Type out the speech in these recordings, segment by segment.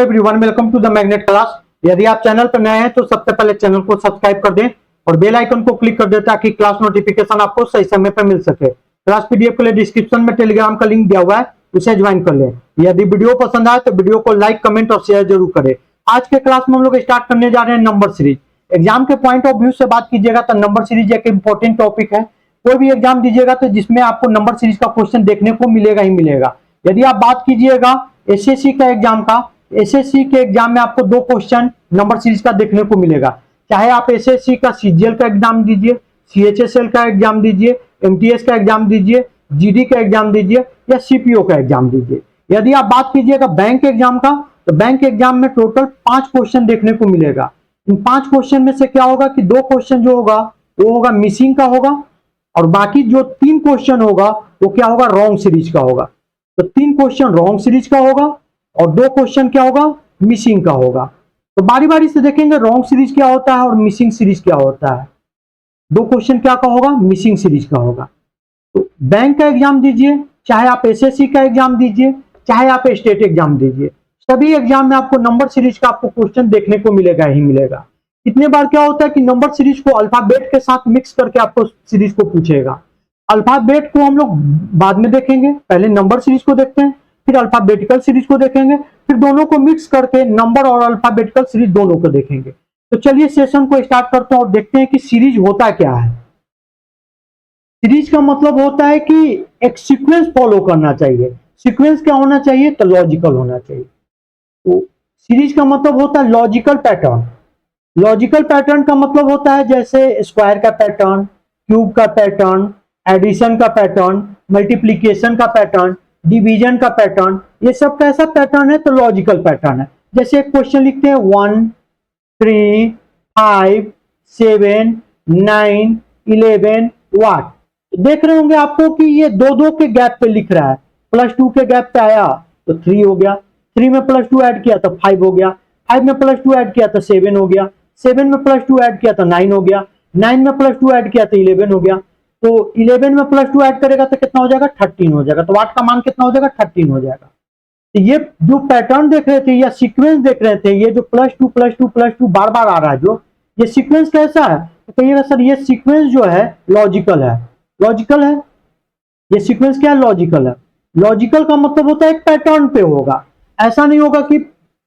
Everyone, welcome to the magnet class. यदि आप channel पर नए हैं तो सबसे पहले चैनल को सब्सक्राइब कर दें और बेल आइकन को क्लिक कर दें ताकि क्लास नोटिफिकेशन आपको सही समय पर मिल सके। क्लास पीडीएफ के लिए डिस्क्रिप्शन में टेलीग्राम का लिंक दिया हुआ है, उसे ज्वाइन कर लें। यदि वीडियो पसंद आए तो वीडियो को लाइक, कमेंट और शेयर जरूर करें। आज के क्लास में हम लोग स्टार्ट करने जा रहे हैं नंबर सीरीज। एग्जाम के पॉइंट ऑफ व्यू से बात कीजिएगा तो नंबर सीरीज एक इंपॉर्टेंट टॉपिक है। कोई भी एग्जाम दीजिएगा तो जिसमें आपको नंबर सीरीज का क्वेश्चन देखने को मिलेगा ही मिलेगा। यदि आप बात कीजिएगा एसएससी का एग्जाम का, एसएससी के एग्जाम में आपको दो क्वेश्चन नंबर सीरीज का देखने को मिलेगा। चाहे आप एसएससी का सीजीएल का एग्जाम दीजिए, सीएचएसएल का एग्जाम दीजिए, एमटीएस का एग्जाम दीजिए, जीडी का एग्जाम दीजिए या सीपीओ का एग्जाम दीजिए। यदि आप बात कीजिएगा बैंक एग्जाम का, तो बैंक एग्जाम में टोटल 5 क्वेश्चन देखने को मिलेगा। इन 5 क्वेश्चन में से क्या होगा कि 2 क्वेश्चन जो होगा वो होगा मिसिंग का होगा और बाकी जो 3 क्वेश्चन होगा वो क्या होगा, रॉन्ग सीरीज का होगा। तो 3 क्वेश्चन रॉन्ग सीरीज का होगा और 2 क्वेश्चन क्या होगा, मिसिंग का होगा। तो बारी बारी से देखेंगे रॉन्ग सीरीज क्या होता है और मिसिंग सीरीज क्या होता है। 2 क्वेश्चन क्या का होगा, मिसिंग सीरीज का होगा। तो बैंक का एग्जाम दीजिए, चाहे आप एसएससी का एग्जाम दीजिए, चाहे आप स्टेट एग्जाम दीजिए, सभी एग्जाम में आपको नंबर सीरीज का आपको क्वेश्चन देखने को मिलेगा ही मिलेगा। कितने बार क्या होता है कि नंबर सीरीज को अल्फाबेट के साथ मिक्स करके आपको सीरीज को पूछेगा। अल्फाबेट को हम लोग बाद में देखेंगे, पहले नंबर सीरीज को देखते हैं, फिर अल्फाबेटिकल सीरीज को देखेंगे, फिर दोनों को मिक्स करके नंबर और अल्फाबेटिकल सीरीज दोनों को देखेंगे। तो चलिए सेशन को स्टार्ट करते हैं और देखते हैं कि सीरीज होता क्या है। सीरीज का मतलब होता है कि एक सीक्वेंस फॉलो करना चाहिए। सीक्वेंस क्या होना चाहिए, तो लॉजिकल होना चाहिए। तो सीरीज का मतलब होता है लॉजिकल पैटर्न। लॉजिकल पैटर्न का मतलब होता है जैसे स्क्वायर का पैटर्न, क्यूब का पैटर्न, एडिशन का पैटर्न, मल्टीप्लीकेशन का पैटर्न, डिवीजन का पैटर्न, ये सब कैसा पैटर्न है, तो लॉजिकल पैटर्न है। जैसे एक क्वेश्चन लिखते हैं 1 3 5 7 9 11 वाट। देख रहे होंगे आपको कि ये 2-2 के गैप पे लिख रहा है। +2 के गैप पे आया तो 3 हो गया, 3 में +2 ऐड किया तो 5 हो गया, 5 में +2 ऐड किया तो 7 हो गया, 7 में +2 ऐड किया तो 9 हो गया, 9 में +2 ऐड किया तो 11 हो गया। तो 11 में +2 ऐड करेगा तो कितना हो जाएगा, 13 हो जाएगा। तो वाट का मान कितना हो जाएगा, 13 हो जाएगा। तो ये जो पैटर्न देख रहे थे या सीक्वेंस देख रहे थे, ये जो +2 बार बार आ रहा है, जो ये सीक्वेंस कैसा है, तो कहिएगा सर ये सीक्वेंस जो है लॉजिकल है। लॉजिकल है, ये सीक्वेंस क्या है, लॉजिकल है। लॉजिकल का मतलब होता है एक पैटर्न पे होगा। ऐसा नहीं होगा कि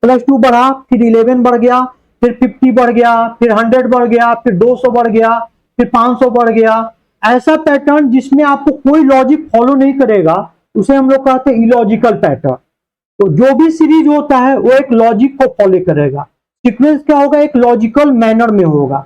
+2 बढ़ा, फिर 11 बढ़ गया, फिर 50 बढ़ गया, फिर 100 बढ़ गया, फिर 200 बढ़ गया, फिर 500 बढ़ गया। ऐसा पैटर्न जिसमें आपको कोई लॉजिक फॉलो नहीं करेगा उसे हम लोग कहते हैं इलॉजिकल पैटर्न। तो जो भी सीरीज होता है वो एक लॉजिक को फॉलो करेगा। सीक्वेंस क्या होगा, एक लॉजिकल मैनर में होगा।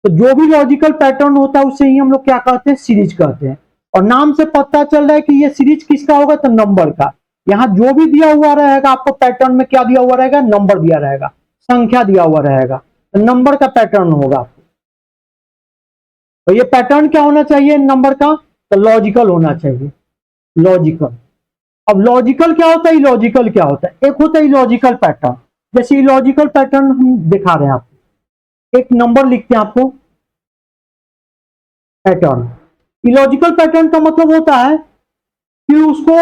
तो जो भी लॉजिकल पैटर्न होता है उसे ही हम लोग क्या कहते हैं, सीरीज कहते हैं। और नाम से पता चल रहा है कि ये सीरीज किसका होगा, तो नंबर का। यहाँ जो भी दिया हुआ रहेगा आपको पैटर्न में, क्या दिया हुआ रहेगा, नंबर दिया रहेगा, संख्या दिया हुआ रहेगा, तो नंबर का पैटर्न होगा। तो ये पैटर्न क्या होना चाहिए नंबर का, तो लॉजिकल होना चाहिए। लॉजिकल। अब लॉजिकल क्या होता है, इलॉजिकल क्या होता है। एक होता है इलॉजिकल पैटर्न, जैसे इलॉजिकल पैटर्न हम दिखा रहे हैं आपको। एक नंबर लिखते हैं आपको पैटर्न। इलॉजिकल पैटर्न का मतलब होता है कि उसको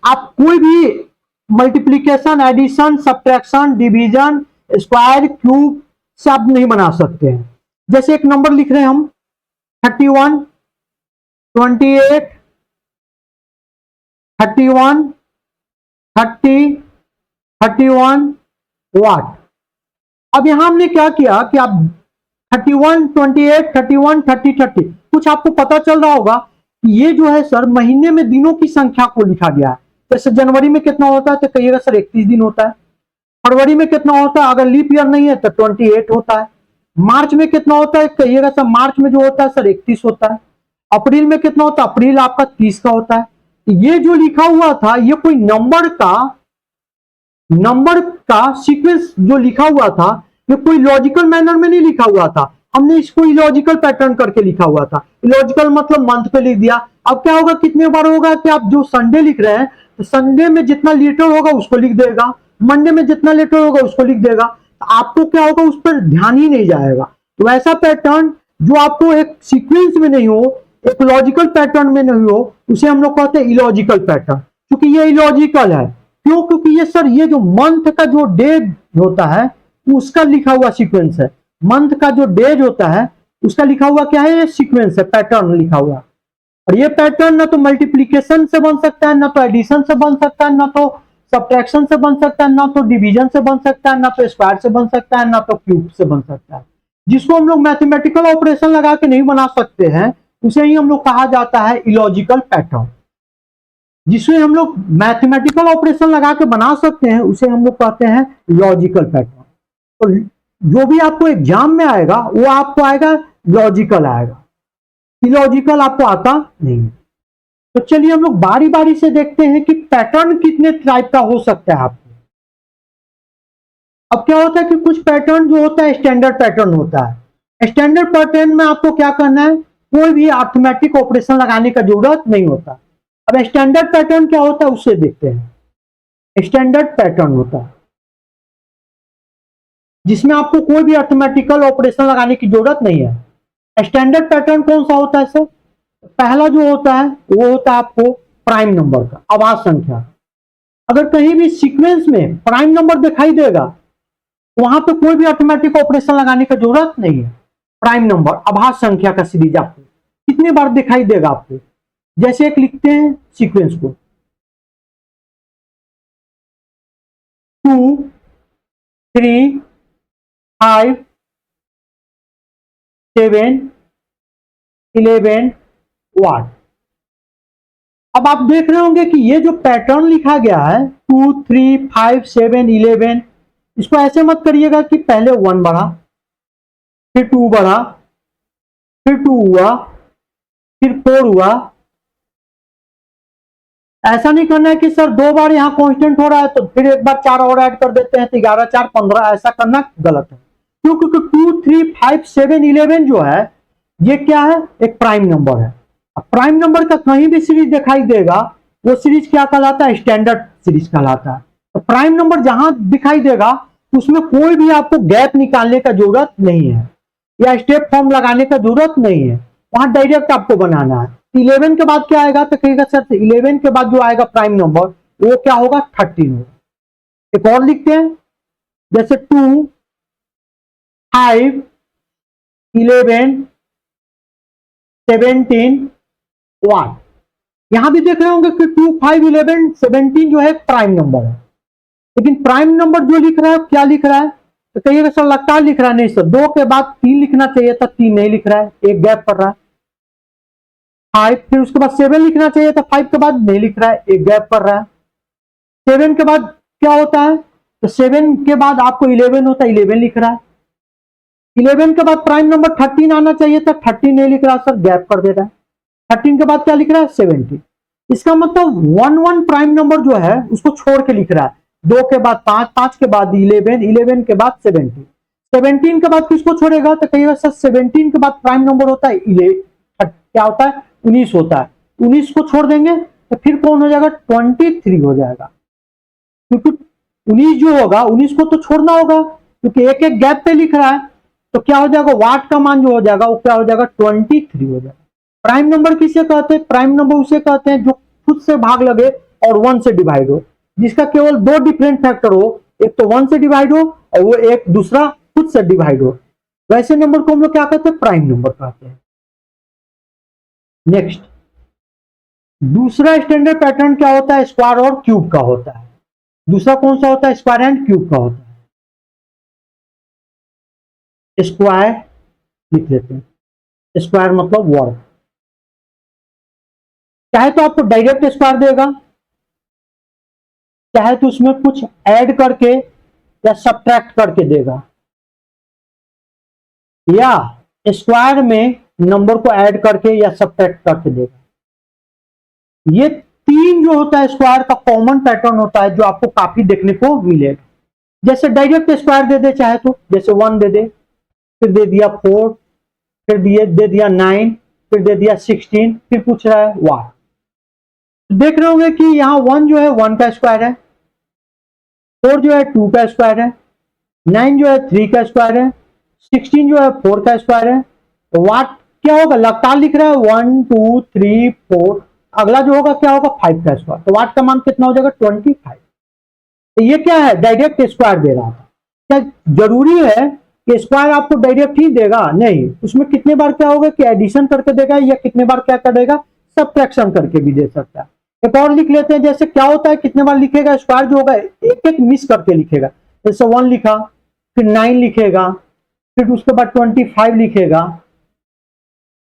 आप कोई भी multiplication, addition, subtraction, division, square, cube से आप नहीं बना सकते हैं। जैसे एक नंबर लिख रहे हैं हम 31 28 31 30 31 वाट। अब यहां हमने क्या किया कि आप 31 28 31 30 30, कुछ आपको पता चल रहा होगा कि ये जो है सर महीने में दिनों की संख्या को लिखा गया है। जैसे जनवरी में कितना होता है, तो कहिएगा सर 31 दिन होता है। फरवरी में कितना होता है, अगर लीप ईयर नहीं है तो 28 होता है। मार्च में कितना होता है, कहिएगा सर मार्च में जो होता है सर 31 होता है। अप्रैल में कितना होता है, अप्रैल आपका 30 का होता है। ये जो लिखा हुआ था ये कोई नंबर का सीक्वेंस जो लिखा हुआ था, ये कोई लॉजिकल मैनर में नहीं लिखा हुआ था। हमने इसको इलॉजिकल पैटर्न करके लिखा हुआ था। इलॉजिकल मतलब मंथ पे लिख दिया। अब क्या होगा, कितने बार होगा कि आप जो संडे लिख रहे हैं तो संडे में जितना लेटर होगा उसको लिख देगा, मंडे में जितना लेटर होगा उसको लिख देगा। तो आपको क्या होगा, उस पर ध्यान ही नहीं जाएगा। तो ऐसा पैटर्न जो आपको एक सीक्वेंस में नहीं हो, एक लॉजिकल पैटर्न में नहीं हो, उसे हम लोग कहते हैं इलॉजिकल पैटर्न। क्योंकि ये इलॉजिकल है, क्यों? क्योंकि ये सर ये जो मंथ का जो डेज होता है उसका लिखा हुआ सीक्वेंस है। मंथ का जो डेज होता है उसका लिखा हुआ क्या है? ये सीक्वेंस है, पैटर्न लिखा हुआ। और ये पैटर्न ना तो मल्टीप्लीकेशन से बन सकता है, ना तो एडिशन से बन सकता है, ना तो सब्ट्रैक्शन से बन सकता है, ना तो डिवीजन से बन सकता है, ना तो स्क्वायर से बन सकता है, ना तो क्यूब से बन सकता है। जिसको हम लोग मैथमेटिकल ऑपरेशन लगा के नहीं बना सकते हैं उसे ही हम लोग कहा जाता है इलॉजिकल पैटर्न। जिसमें हम लोग मैथमेटिकल ऑपरेशन लगा के बना सकते हैं उसे हम लोग कहते हैं लॉजिकल पैटर्न। तो जो भी आपको एग्जाम में आएगा वो आपको आएगा लॉजिकल आएगा, इलॉजिकल आपको आता नहीं है। तो चलिए हम लोग बारी बारी से देखते हैं कि पैटर्न कितने टाइप का हो सकता है आपको। अब क्या होता है कि कुछ पैटर्न जो होता है स्टैंडर्ड पैटर्न होता है। स्टैंडर्ड पैटर्न में आपको क्या करना है? कोई भी अर्थमेटिक ऑपरेशन लगाने का जरूरत नहीं होता। अब स्टैंडर्ड पैटर्न क्या होता है उससे देखते हैं। स्टैंडर्ड पैटर्न होता है जिसमें आपको कोई भी अर्थमेटिकल ऑपरेशन लगाने की जरूरत नहीं है। स्टैंडर्ड पैटर्न कौन सा होता है सर? पहला जो होता है वो होता है आपको प्राइम नंबर का, आभास संख्या। अगर कहीं भी सीक्वेंस में प्राइम नंबर दिखाई देगा तो वहां पे कोई भी ऑटोमेटिक ऑपरेशन लगाने की जरूरत नहीं है। प्राइम नंबर आभास संख्या का सीरीज आपको कितनी बार दिखाई देगा आपको? जैसे एक लिखते हैं सीक्वेंस को 2 3 5 7 11 8। अब आप देख रहे होंगे कि ये जो पैटर्न लिखा गया है 2 3 5 7 11, इसको ऐसे मत करिएगा कि पहले 1 बढ़ा, फिर 2 बढ़ा, फिर 2 हुआ, फिर 4 हुआ। ऐसा नहीं करना है कि सर 2 बार यहाँ कांस्टेंट हो रहा है तो फिर एक बार 4 और ऐड कर देते हैं तो 11 4 15। ऐसा करना गलत है। क्यों? क्योंकि 2 3 5 7 11 जो है ये क्या है? एक प्राइम नंबर है। अब प्राइम नंबर का कहीं भी सीरीज दिखाई देगा वो सीरीज क्या कहलाता है? स्टैंडर्ड सीरीज कहलाता है। तो प्राइम नंबर जहां दिखाई देगा उसमें कोई भी आपको गैप निकालने का जरूरत नहीं है या स्टेप फॉर्म लगाने का जरूरत नहीं है, वहां डायरेक्ट आपको बनाना है। 11 के बाद क्या आएगा? तो कहेगा सर 11 के बाद जो आएगा प्राइम नंबर वो क्या होगा? 13 होगा। एक और लिखते हैं जैसे 2 5 11 17 1। यहां भी देख रहे होंगे कि 2 5 11 17 जो है प्राइम नंबर है। लेकिन प्राइम नंबर जो लिख रहा है क्या लिख रहा है? तो कहिएगा सर लगातार लिख रहा है। नहीं सर, 2 के बाद 3 लिखना चाहिए था, 3 नहीं लिख रहा है, एक गैप कर रहा है। 5 फिर उसके बाद 7 लिखना चाहिए था, 5 के बाद नहीं लिख रहा है, एक गैप कर रहा है। 7 के बाद क्या होता है? तो 7 के बाद आपको 11 होता है, 11 लिख रहा है। 11 के बाद प्राइम नंबर 13 आना चाहिए था, 13 नहीं लिख रहा सर, गैप कर दे रहा है। 13 के बाद क्या लिख रहा है? 17। इसका मतलब 1 1 प्राइम नंबर जो है उसको छोड़ के लिख रहा है। 2 के बाद 5, 5 के बाद 11, 11 के बाद 17, 17 के बाद किसको छोड़ेगा? तो कहिएगा सर 17 के बाद प्राइम नंबर होता है 11, क्या होता है? 19 होता है। 19 को छोड़ देंगे तो फिर कौन हो जाएगा? 23 हो जाएगा। क्योंकि 19 जो होगा 19 को तो छोड़ना होगा क्योंकि एक एक गैप पे लिख रहा है। तो क्या हो जाएगा? वाट का मान जो हो जाएगा वो क्या हो जाएगा? 23 हो जाएगा। प्राइम नंबर किसे कहते हैं? प्राइम नंबर उसे कहते हैं जो खुद से भाग लगे और 1 से डिवाइड हो, जिसका केवल 2 डिफरेंट फैक्टर हो, एक तो 1 से डिवाइड हो और वो एक दूसरा खुद से डिवाइड हो। वैसे नंबर को हम लोग क्या कहते हैं? प्राइम नंबर कहते हैं। नेक्स्ट, दूसरा स्टैंडर्ड पैटर्न क्या होता है? स्क्वायर और क्यूब का होता है। दूसरा कौन सा होता है? स्क्वायर एंड क्यूब का होता है। स्क्वायर लिख लेते हैं, स्क्वायर मतलब वर्ग। चाहे तो आपको डायरेक्ट स्क्वायर देगा, चाहे तो उसमें कुछ ऐड करके या सब्ट्रैक्ट करके देगा, या स्क्वायर में नंबर को ऐड करके या सब्ट्रैक्ट करके देगा। ये 3 जो होता है स्क्वायर का कॉमन पैटर्न होता है जो आपको काफी देखने को मिलेगा। जैसे डायरेक्ट स्क्वायर दे दे चाहे तो, जैसे 1 दे दे, फिर दे दिया 4, फिर दे दिया 9, फिर दे दिया 16, फिर पूछ रहा है वाट। देख रहे होंगे कि यहाँ 1 जो है 1 का स्क्वायर है, 4 जो है 2 का स्क्वायर है, 9 जो है 3 का स्क्वायर है, 16 जो है 4 का स्क्वायर है। तो वाट क्या होगा? लगातार लिख रहा है 1 2 3 4। अगला जो होगा क्या होगा? 5 का स्क्वायर। तो वाट का मान कितना हो जाएगा? 25। तो ये क्या है, डायरेक्ट स्क्वायर दे रहा था। क्या जरूरी है कि स्क्वायर आपको डायरेक्ट ही देगा? नहीं, उसमें कितने बार क्या होगा कि एडिशन करके देगा, या कितने बार क्या करेगा, सब्ट्रैक्शन करके भी दे सकता है। एक और लिख लेते हैं, जैसे क्या होता है, कितने बार लिखेगा स्क्वायर जो होगा, एक एक मिस करके लिखेगा। जैसे 1 लिखा, फिर 9 लिखेगा, फिर उसके बाद 25 लिखेगा,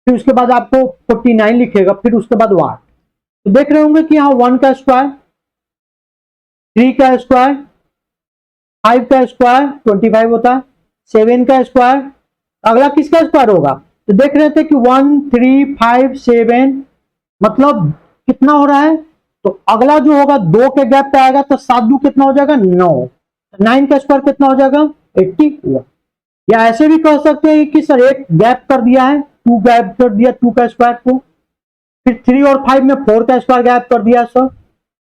फिर उसके बाद आपको 49 लिखेगा, फिर उसके बाद 1। तो देख रहे होंगे कि यहाँ 1 का स्क्वायर, 3 का स्क्वायर, 5 का स्क्वायर 25 होता है, 7 का स्क्वायर, अगला किसका स्क्वायर होगा? तो देख रहे थे कि 1 3 5 7, मतलब कितना हो रहा है, तो अगला जो होगा 2 के गैप पे आएगा, तो 7 2 कितना हो जाएगा, 9। 9 का स्क्वायर कितना हो जाएगा, 80 हुआ। या ऐसे भी कह सकते हैं कि सर एक गैप कर दिया है, 2 गैप कर दिया 2 का स्क्वायर को, फिर 3 और 5 में 4 का स्क्वायर गैप कर दिया सर,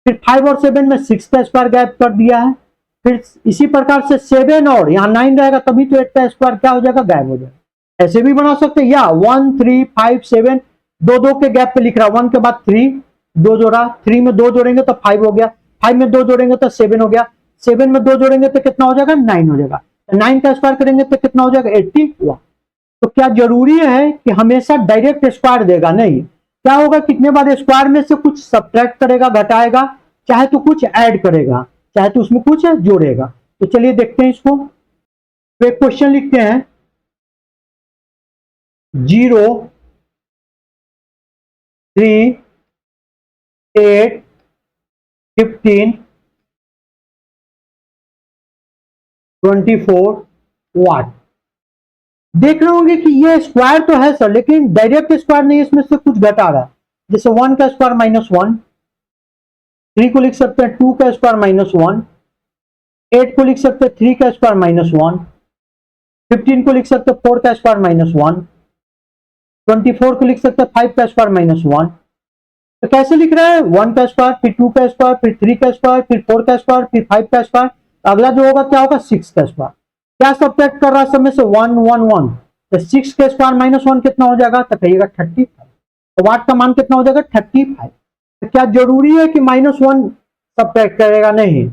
फिर 5 और 7 में 6 का स्क्वायर गैप कर दिया है, फिर इसी प्रकार से 7 और यहाँ 9 रहेगा, तभी तो 8 का स्क्वायर क्या हो जाएगा, गायब हो जाएगा। ऐसे भी बना सकते हैं, या 1 3 5 7 दो दो के गैप पे लिख रहा, 1 के बाद 3 2 जोड़ा, 3 में 2 जोड़ेंगे तो 5 हो गया, 5 में 2 जोड़ेंगे तो 7 हो गया, 7 में 2 जोड़ेंगे तो कितना हो जाएगा, 9 हो जाएगा, 9 का स्क्वायर करेंगे तो कितना हो जाएगा, 80 हुआ। तो क्या जरूरी है कि हमेशा डायरेक्ट स्क्वायर देगा? नहीं, क्या होगा, कितने बार स्क्वायर में से कुछ सब्ट्रैक्ट करेगा, घटाएगा, चाहे तो कुछ ऐड करेगा, चाहे तो उसमें कुछ जोड़ेगा। तो चलिए देखते हैं इसको। तो एक क्वेश्चन लिखते हैं, 0 3 8 15 24 वाट। देख रहे होंगे कि ये स्क्वायर तो है सर, लेकिन डायरेक्ट स्क्वायर नहीं, इसमें से कुछ घटा रहा है। जैसे 1 का स्क्वायर -1, 3 को लिख सकते हैं 2 का स्क्वायर -1, 8 को लिख सकते हैं 3 का स्क्वायर -1, 15 को लिख सकते हैं 4 का स्क्वायर -1, 24 को लिख सकते हैं 5 का स्क्वायर -1। तो कैसे लिख रहा है, 1 का स्क्वायर, फिर 2 का स्क्वायर, फिर 3 का स्क्वायर, फिर 4 का स्क्वायर, फिर 5 का स्क्वायर, अगला जो होगा क्या होगा, 6 का स्क्वायर। क्या सब्ट्रैक्ट कर रहा है सब में से, 1 1 1, तो 6 के स्क्वायर -1 कितना हो जाएगा, तो कहिएगा 35। तो वाट का मान कितना हो जाएगा, 35। तो क्या जरूरी है कि -1 सब्ट्रैक्ट करेगा? नहीं,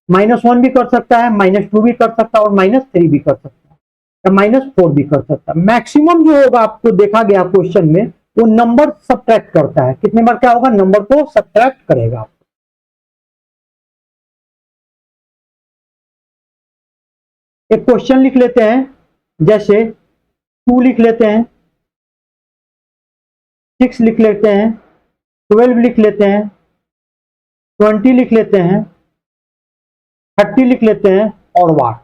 -1 भी कर सकता है, -2 भी कर सकता है, और -3 भी कर सकता है, या -4 भी कर सकता है। मैक्सिमम जो होगा आपको देखा गया क्वेश्चन में, वो नंबर सब्ट्रैक्ट करता है। कितने बार क्या होगा, नंबर को सब्ट्रैक्ट करेगा। एक क्वेश्चन लिख लेते हैं, जैसे 2 लिख लेते हैं, 6 लिख लेते हैं, 12 लिख लेते हैं, 20 लिख लेते हैं, 30 लिख लेते हैं, और वाट।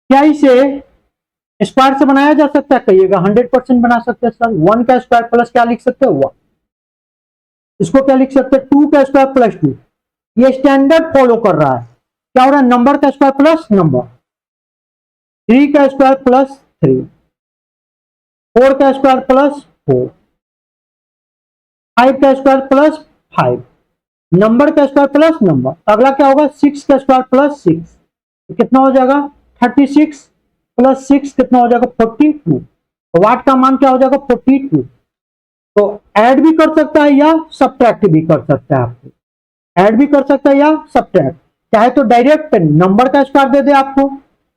क्या इसे स्क्वायर से बनाया जा सकता है? कहिएगा 100% बना सकते हैं सर। 1 का स्क्वायर प्लस क्या लिख सकते हैं, 1। इसको क्या लिख सकते हैं, 2 का स्क्वायर प्लस 2। ये स्टैंडर्ड फॉलो कर रहा है। क्या हो रहा है, नंबर का स्क्वायर प्लस नंबर, 3 का स्क्वायर प्लस 3, 4 का स्क्वायर प्लस 4, 5 का स्क्वायर प्लस 5, नंबर का स्क्वायर प्लस नंबर। अगला क्या होगा, 6 का स्क्वायर प्लस 6, तो कितना हो जाएगा, 36 प्लस 6 कितना हो जाएगा, 42। वाट का मान क्या हो जाएगा, 42। तो ऐड भी कर सकता है या सब्ट्रैक्ट भी कर सकता है। आपको ऐड भी कर सकता है या सब्ट्रैक्ट, चाहे तो डायरेक्ट नंबर का स्क्वायर दे दे आपको,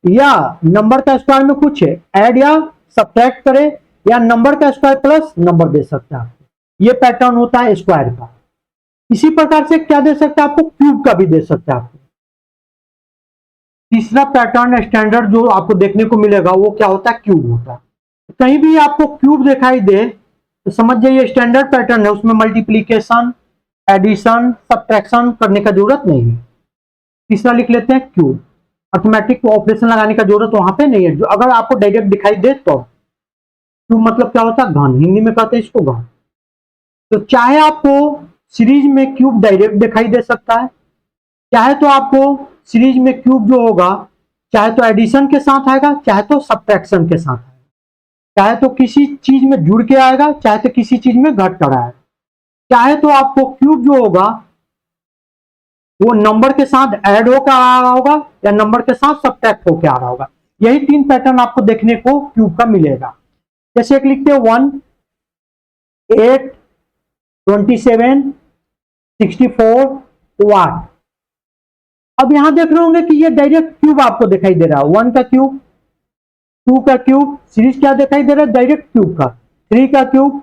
या नंबर का स्क्वायर में कुछ ऐड या सब्ट्रैक्ट करे, या नंबर का स्क्वायर प्लस नंबर दे सकता है आपको। ये पैटर्न होता है स्क्वायर का। इसी प्रकार से क्या दे सकता है आपको, क्यूब का भी दे सकता है आपको। तीसरा पैटर्न स्टैंडर्ड जो आपको देखने को मिलेगा वो क्या होता है, क्यूब होता है। कहीं भी आपको क्यूब दिखाई दे तो समझ जाइए स्टैंडर्ड पैटर्न है, उसमें मल्टीप्लीकेशन, एडिशन, सब्ट्रैक्शन करने का जरूरत नहीं है। तीसरा लिख लेते हैं क्यूब, अर्थमेटिक ऑपरेशन लगाने का जरूरत वहां पे नहीं है। जो अगर आपको डायरेक्ट दिखाई दे तो क्यूब मतलब क्या होता है, घन, हिंदी में कहते हैं इसको घन। तो चाहे आपको सीरीज में क्यूब डायरेक्ट दिखाई दे सकता है, चाहे तो आपको सीरीज में क्यूब जो होगा चाहे तो एडिशन के साथ आएगा, चाहे तो सब्ट्रैक्शन के साथ आएगा, चाहे तो किसी चीज में जुड़ के आएगा, चाहे तो किसी चीज में घट कर आएगा। चाहे तो आपको क्यूब जो होगा वो नंबर के साथ ऐड होकर आ रहा होगा, या नंबर के साथ सब्ट्रैक्ट होकर आ रहा होगा। यही 3 पैटर्न आपको देखने को क्यूब का मिलेगा। जैसे एक लिखते हैं 1 8 27 64 वाट। अब यहां देख रहे होंगे कि ये डायरेक्ट क्यूब आपको दिखाई दे रहा है, 1 का क्यूब, 2 का क्यूब, सीरीज क्या दिखाई दे रहा है, डायरेक्ट क्यूब का, 3 का क्यूब,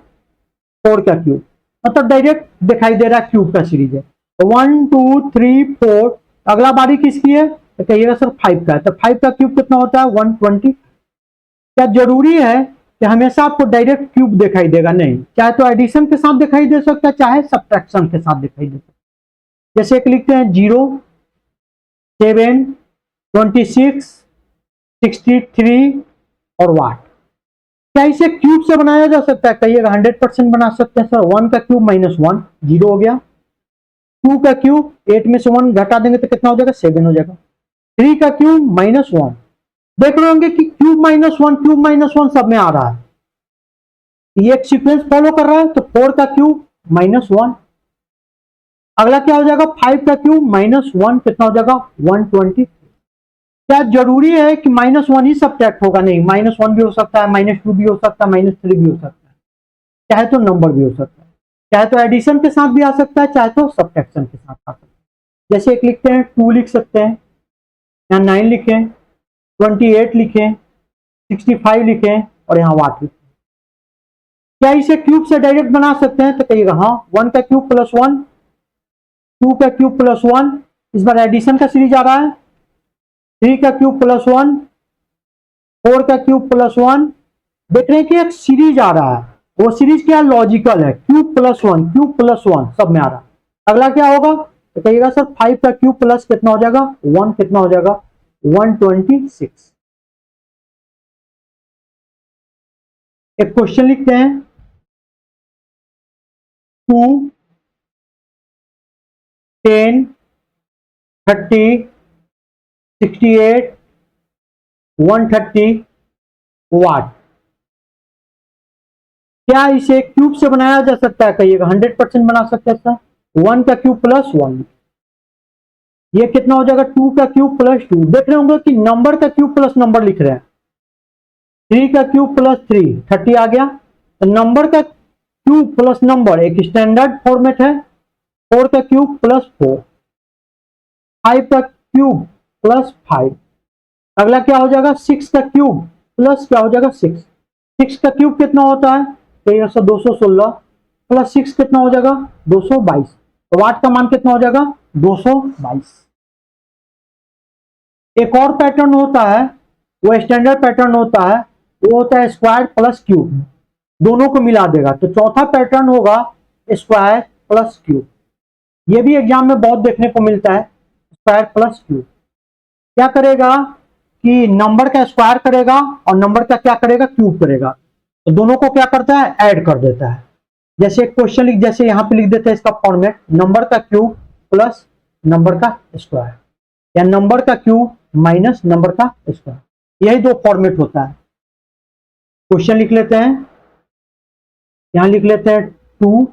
4 का क्यूब, मतलब डायरेक्ट दिखाई दे रहा है क्यूब का सीरीज है। तो 1 2 3 4, अगला बारी किसकी है, तो कहिएगा सर 5 का है, तो 5 का क्यूब कितना होता है, 120। क्या जरूरी है कि हमेशा आपको डायरेक्ट क्यूब दिखाई देगा, नहीं, चाहे तो एडिशन के साथ दिखाई दे सकता है, चाहे सब्ट्रैक्शन के साथ दिखाई दे सकता है। जैसे एक लिखते हैं 0 7 26 63 और वाट। क्या इसे क्यूब से बनाया जा सकता है, कहिएगा 100% बना सकते हैं सर। 1 का क्यूब -1 0 हो गया, 2 का क्यूब 8 में से 1 घटा देंगे तो कितना हो जाएगा, 7 हो जाएगा। 3 का क्यूब -1, देख रहे होंगे कि क्यूब -1 सब में आ रहा है, ये एक सीक्वेंस फॉलो कर रहा है। तो 4 का क्यूब -1, अगला क्या हो जाएगा, 5 का क्यूब -1 कितना हो जाएगा, 120। क्या जरूरी है कि -1 ही सब्ट्रैक्ट होगा, नहीं, -1 भी हो सकता है, -2 भी हो सकता है, -3 भी हो सकता है, चाहे तो नंबर भी हो सकता है, चाहे तो एडिशन के साथ भी आ सकता है, चाहे तो सब्ट्रैक्शन के साथ आ सकता है। जैसे एक लिखते हैं 2 लिख सकते हैं, यहाँ 9 लिखें, 28 लिखें, 65 लिखें और यहाँ वाट लिखें। क्या इसे क्यूब से डायरेक्ट बना सकते हैं, तो कहिएगा हाँ। 1 का क्यूब +1, 2 का क्यूब +1, इस बार एडिशन का सीरीज आ रहा है, 3 का क्यूब +1, 4 का क्यूब +1, देख रहे हैं कि एक सीरीज आ रहा है, वो सीरीज क्या लॉजिकल है, क्यूब +1 सब में आ रहा है। अगला क्या होगा, तो कहिएगा सर 5 का क्यूब प्लस कितना हो जाएगा, 1 कितना हो जाएगा, 126। एक क्वेश्चन लिखते हैं 2 10 30 68 130 वाट। क्या इसे क्यूब से बनाया जा सकता है, कहिएगा 100% बना सकते हैं सर। 1 का क्यूब +1, ये कितना हो जाएगा, 2 का क्यूब +2, देख रहे होंगे कि नंबर का क्यूब प्लस नंबर लिख रहे हैं। 3 का क्यूब +3 30 आ गया, तो नंबर का क्यूब प्लस नंबर एक स्टैंडर्ड फॉर्मेट है। 4 का क्यूब +4, 5 का क्यूब +5, अगला क्या हो जाएगा, 6 का क्यूब प्लस क्या हो जाएगा 6, 6 का क्यूब कितना होता है, तो 216 प्लस 6 कितना हो जाएगा, 222। तो वाट का मान कितना हो जाएगा, 222। एक और पैटर्न होता है, वो स्टैंडर्ड पैटर्न होता है, वो होता है स्क्वायर प्लस क्यूब, दोनों को मिला देगा। तो चौथा पैटर्न होगा स्क्वायर प्लस क्यूब, ये भी एग्जाम में बहुत देखने को मिलता है। स्क्वायर प्लस क्यूब क्या करेगा कि नंबर का स्क्वायर करेगा और नंबर का क्या करेगा, क्यूब करेगा, तो दोनों को क्या करता है, ऐड कर देता है। जैसे क्वेश्चन लिख, जैसे यहां पे लिख देते हैं इसका फॉर्मेट, नंबर का क्यूब प्लस नंबर का स्क्वायर, या नंबर का क्यूब माइनस नंबर का स्क्वायर, यही दो फॉर्मेट होता है। क्वेश्चन लिख लेते हैं, यहां लिख लेते हैं 2,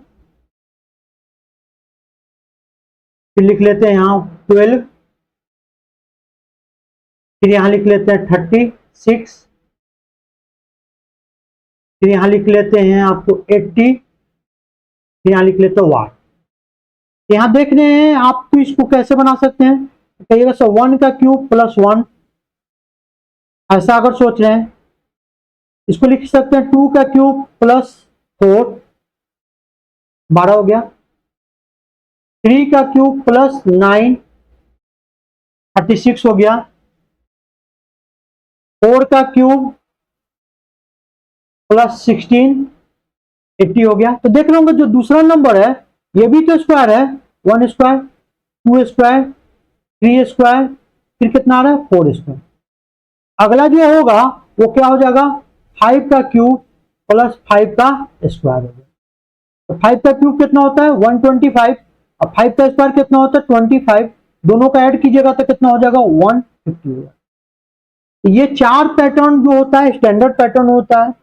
फिर लिख लेते हैं यहां 12, फिर यहां लिख लेते हैं 36, फिर यहां लिख लेते हैं आपको 80, फिर यहां लिख लेते हैं वाट। यहां देख रहे हैं आप, तो इसको कैसे बना सकते हैं, कहिएगा सर 1 का क्यूब +1, ऐसा अगर सोच रहे हैं इसको लिख सकते हैं 2 का क्यूब +4 12 हो गया, 3 का क्यूब +9 36 हो गया, 4 का क्यूब +16 80 हो गया। तो देख रहे होंगे जो दूसरा नंबर है ये भी तो स्क्वायर है, 1 स्क्वायर 2 स्क्वायर 3 स्क्वायर, फिर कितना आ रहा है 4 स्क्वायर। अगला जो होगा वो क्या हो जाएगा, 5 का क्यूब +5 का स्क्वायर हो गया। तो 5 का क्यूब कितना होता है 125, और 5 का स्क्वायर कितना होता है 25, दोनों का ऐड कीजिएगा तो कितना हो जाएगा 150 होगा। ये 4 पैटर्न जो होता है स्टैंडर्ड पैटर्न होता है।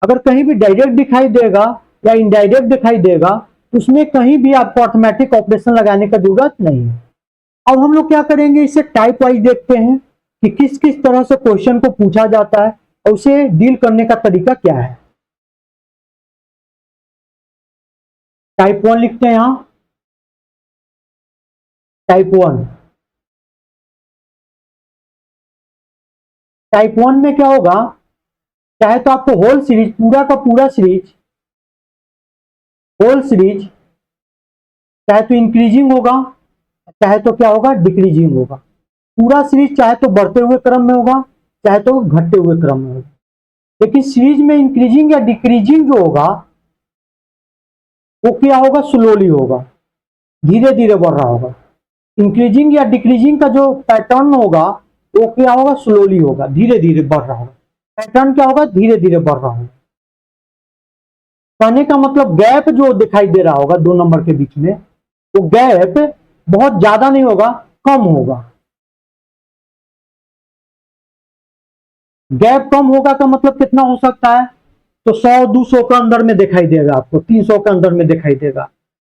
अगर कहीं भी डायरेक्ट दिखाई देगा या इनडायरेक्ट दिखाई देगा तो उसमें कहीं भी आपको ऑटोमेटिक ऑपरेशन लगाने का जरूरत नहीं है। अब हम लोग क्या करेंगे, इसे टाइप वाइज देखते हैं कि किस किस तरह से क्वेश्चन को पूछा जाता है और उसे डील करने का तरीका क्या है। टाइप 1 लिखते हैं यहां, टाइप 1 टाइप 1 में क्या होगा, चाहे तो आपको होल सीरीज, पूरा का पूरा सीरीज, होल सीरीज चाहे तो इंक्रीजिंग होगा, चाहे तो क्या होगा, डिक्रीजिंग होगा। पूरा सीरीज चाहे तो बढ़ते हुए क्रम में होगा, चाहे तो घटते हुए क्रम में होगा। लेकिन सीरीज में इंक्रीजिंग या डिक्रीजिंग जो होगा वो क्या होगा, स्लोली होगा, धीरे धीरे बढ़ रहा होगा। इंक्रीजिंग या डिक्रीजिंग का जो पैटर्न होगा वो क्या होगा, स्लोली होगा, धीरे धीरे बढ़ रहा होगा। पैटर्न क्या होगा, धीरे धीरे बढ़ रहा होगा। कहने का मतलब गैप जो दिखाई दे रहा होगा 2 नंबर के बीच में, वो गैप बहुत ज्यादा नहीं होगा, कम होगा। गैप कम होगा का मतलब कितना हो सकता है, तो 100-200 के अंदर में दिखाई देगा, आपको 300 के अंदर में दिखाई देगा।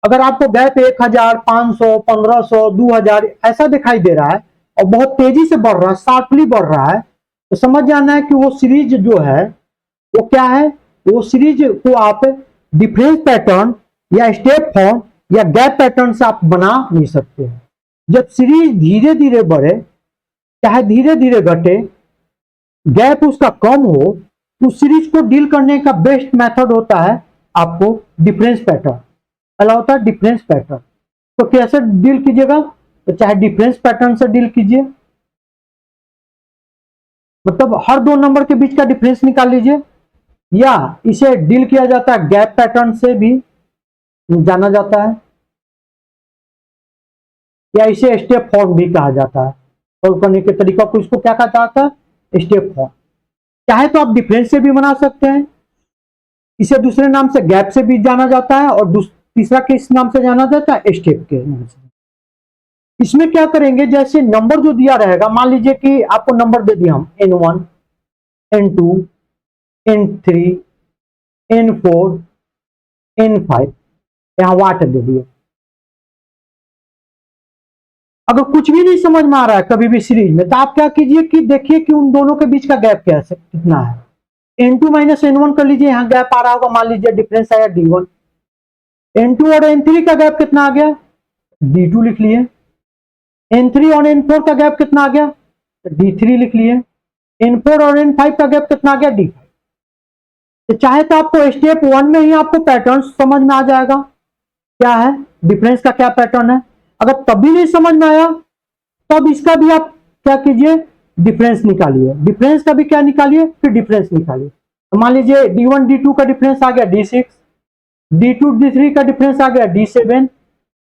अगर आपको गैप 1000, 500, 1500, 2000 ऐसा दिखाई दे रहा है और बहुत तेजी से बढ़ रहा है, शार्पली बढ़ रहा है, तो समझ जाना है कि वो सीरीज जो है वो क्या है, वो सीरीज को आप डिफरेंस पैटर्न या स्टेप फॉर्म या गैप पैटर्न से आप बना नहीं सकते हैं। जब सीरीज धीरे धीरे बढ़े चाहे धीरे धीरे घटे, गैप उसका कम हो, उस सीरीज को डील करने का बेस्ट मेथड होता है आपको डिफरेंस पैटर्न, पहला होता है डिफरेंस पैटर्न। तो कैसे डील कीजिएगा, तो चाहे डिफरेंस पैटर्न से डील कीजिए, मतलब हर 2 नंबर के बीच का डिफरेंस निकाल लीजिए, या इसे डील किया जाता है गैप पैटर्न से भी जाना जाता है, या इसे स्टेप फॉर्म भी कहा जाता है। सॉल्व करने के तरीका को इसको क्या कहा जाता है, स्टेप फॉर्म। चाहे तो आप डिफरेंस से भी बना सकते हैं, इसे दूसरे नाम से गैप से भी जाना जाता है, और तीसरा किस नाम से जाना जाता है, स्टेप के नाम से। इसमें क्या करेंगे, जैसे नंबर जो दिया रहेगा, मान लीजिए कि आपको नंबर दे दिया हम N1, N2, N3, N4, N5, यहां वाट दे दिए। अगर कुछ भी नहीं समझ में आ रहा है कभी भी सीरीज में, तो आप क्या कीजिए कि देखिए कि उन दोनों के बीच का गैप कैसे कितना है। N2 माइनस N1 कर लीजिए, यहां गैप आ रहा होगा, मान लीजिए डिफरेंस आया D1। N2 और N3 का गैप कितना आ गया, D2 लिख लिए। N3 और N4 का गैप कितना आ गया, D3 लिख लिए। N4 और N5 का गैप कितना आ गया, D5। तो चाहे तो आपको स्टेप 1 में ही आपको पैटर्न समझ में आ जाएगा, क्या है डिफरेंस का क्या पैटर्न है। अगर तब भी नहीं समझ में आया, तब इसका भी आप क्या कीजिए, डिफरेंस निकालिए। डिफरेंस का भी क्या निकालिए, फिर डिफरेंस निकालिए। तो मान लीजिए D1 D2 का डिफरेंस आ गया D6, D2 D3 का डिफरेंस आ गया D7,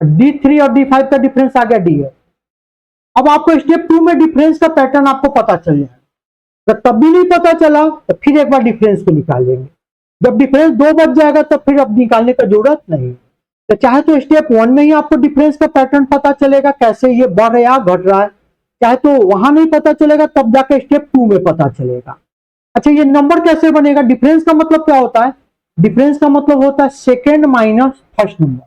D3 और D5 का डिफरेंस आ गया D8। अब आपको स्टेप 2 में डिफरेंस का पैटर्न आपको पता चल जाएगा। तो तब भी नहीं पता चला तो फिर एक बार डिफरेंस को निकाल लेंगे। जब डिफरेंस 2 बच जाएगा तब फिर अब निकालने का जरूरत नहीं। तो चाहे तो स्टेप 1 में ही आपको डिफरेंस का पैटर्न पता चलेगा, कैसे ये बढ़ रहा घट रहा है, चाहे तो वहां नहीं पता चलेगा, तब जाके स्टेप 2 में पता चलेगा। अच्छा, ये नंबर कैसे बनेगा, डिफरेंस का मतलब क्या होता है, डिफरेंस का मतलब होता है second minus first number,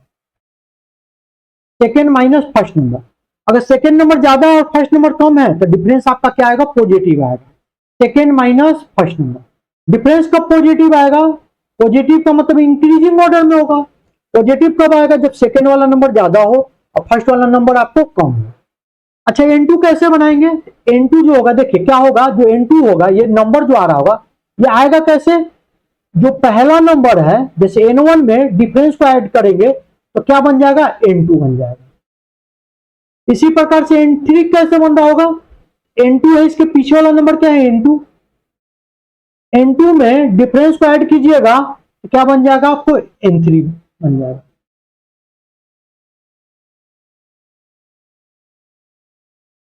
second minus first number. अगर सेकेंड नंबर ज्यादा है और फर्स्ट नंबर कम है तो डिफरेंस आपका क्या आएगा, पॉजिटिव आएगा। Second minus first number. Difference कब पॉजिटिव आएगा, पॉजिटिव का मतलब इंक्रीजिंग ऑर्डर में होगा। पॉजिटिव कब आएगा, जब सेकेंड वाला नंबर ज्यादा हो और फर्स्ट वाला नंबर आपको कम हो। अच्छा, N2 कैसे बनाएंगे, N2 जो होगा देखिए क्या होगा, जो N2 होगा, ये नंबर जो आ रहा होगा ये आएगा कैसे, जो पहला नंबर है जैसे N1 में डिफरेंस को ऐड करेंगे तो क्या बन जाएगा, N2 बन जाएगा। इसी प्रकार से N3 कैसे बन रहा होगा, N2 है, इसके पीछे वाला नंबर क्या है, N2। N2 में डिफरेंस को ऐड कीजिएगा तो क्या बन जाएगा, आपको N3 बन जाएगा।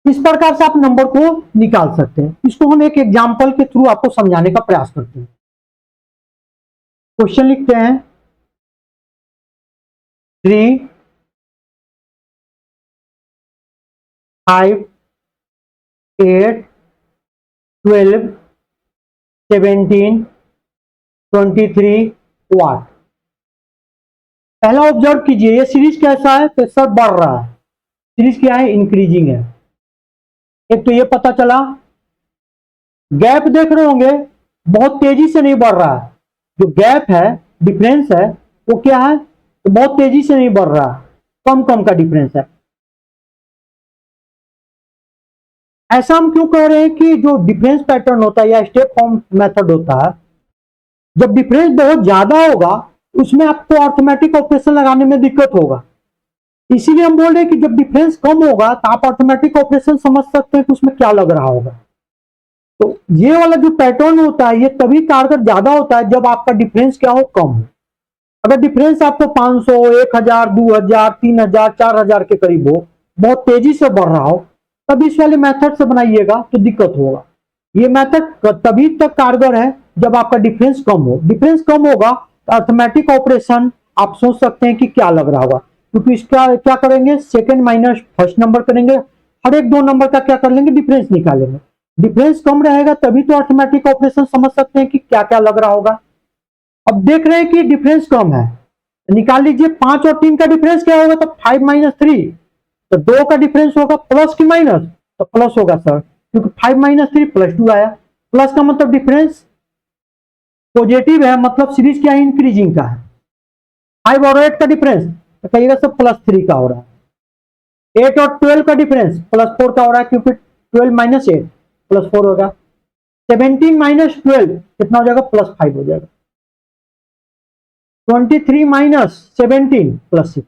इस प्रकार से आप नंबर को निकाल सकते हैं। इसको हम एक एग्जांपल के थ्रू आपको समझाने का प्रयास करते हैं। क्वेश्चन लिखते हैं 3, 5, 8, 12, 17, 23 वाट। पहला ऑब्जर्व कीजिए, ये सीरीज कैसा है, तो सर बढ़ रहा है, सीरीज क्या है, इंक्रीजिंग है। एक तो ये पता चला, गैप देख रहे होंगे बहुत तेजी से नहीं बढ़ रहा है, जो गैप है डिफरेंस है वो क्या है, तो बहुत तेजी से नहीं बढ़ रहा, कम कम का डिफरेंस है। ऐसा हम क्यों कह रहे हैं कि जो डिफरेंस पैटर्न होता है या स्टेप फॉर्म मेथड होता है, जब डिफरेंस बहुत ज्यादा होगा उसमें आपको अर्थमेटिक ऑपरेशन लगाने में दिक्कत होगा। इसीलिए हम बोल रहे हैं कि जब डिफरेंस कम होगा तो आप अर्थमेटिक ऑपरेशन समझ सकते हैं कि उसमें क्या लग रहा होगा। तो ये वाला जो पैटर्न होता है ये तभी कारगर ज्यादा होता है जब आपका डिफरेंस क्या हो, कम हो। अगर डिफरेंस आपको 500, 1000, 2000, 3000, 4000 के करीब हो, बहुत तेजी से बढ़ रहा हो, तब इस वाले मेथड से बनाइएगा तो दिक्कत होगा। ये मेथड तभी तक कारगर है जब आपका डिफरेंस कम हो। डिफरेंस कम होगा तो अर्थमेटिक ऑपरेशन आप सोच सकते हैं कि क्या लग रहा होगा, क्योंकि इसका क्या करेंगे, सेकंड माइनस फर्स्ट नंबर करेंगे, हर एक दो नंबर का क्या कर लेंगे, डिफरेंस निकालेंगे। डिफरेंस कम रहेगा तभी तो अर्थमेटिक ऑपरेशन समझ सकते हैं कि क्या क्या लग रहा होगा। अब देख रहे हैं कि डिफरेंस कम है, निकाल लीजिए 5 और 3 का डिफरेंस क्या होगा, तो 5 माइनस 3, तो 2 का डिफरेंस होगा प्लस की माइनस, तो प्लस होगा सर, क्योंकि 5 माइनस 3 प्लस 2 आया। प्लस का मतलब डिफरेंस पॉजिटिव है, मतलब सीरीज क्या है, इंक्रीजिंग का है। 5 और 8 का डिफरेंस तो कहिएगा सर प्लस 3 का हो रहा है। 8 और 12 का डिफरेंस प्लस 4 का हो रहा है, क्योंकि 12 माइनस 8 प्लस 4 होगा। 17 माइनस 12 कितना हो जाएगा, प्लस 5 हो जाएगा। 23 माइनस 17 प्लस 6।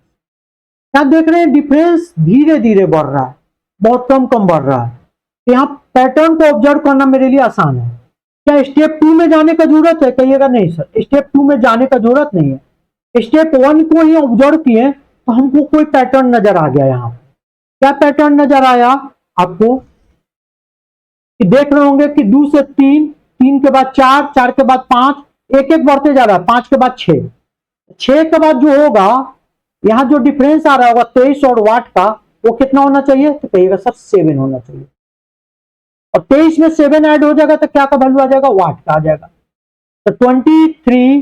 क्या देख रहे हैं, डिफरेंस धीरे धीरे बढ़ रहा है, बहुत कम कम बढ़ रहा है। यहाँ पैटर्न को ऑब्जर्व करना मेरे लिए आसान है। क्या स्टेप 2 में जाने का जरूरत है, कहिएगा नहीं सर, स्टेप 2 में जाने का जरूरत नहीं है। स्टेप 1 को ही ऑब्जर्व किए तो हमको कोई पैटर्न नजर आ गया। यहाँ क्या पैटर्न नजर आया आपको, कि देख रहे होंगे कि 2 से 3, 3 के बाद 4, 4 के बाद 5, एक एक बढ़ते जा रहा है, 5 के बाद 6, 6 के बाद जो होगा, यहां जो डिफरेंस आ रहा होगा 23 और वाट का, वो कितना होना चाहिए, तो कहिएगा सर 7 होना चाहिए। और 23 में 7 ऐड हो जाएगा तो क्या का वैल्यू आ जाएगा, वाट का आ जाएगा। तो 23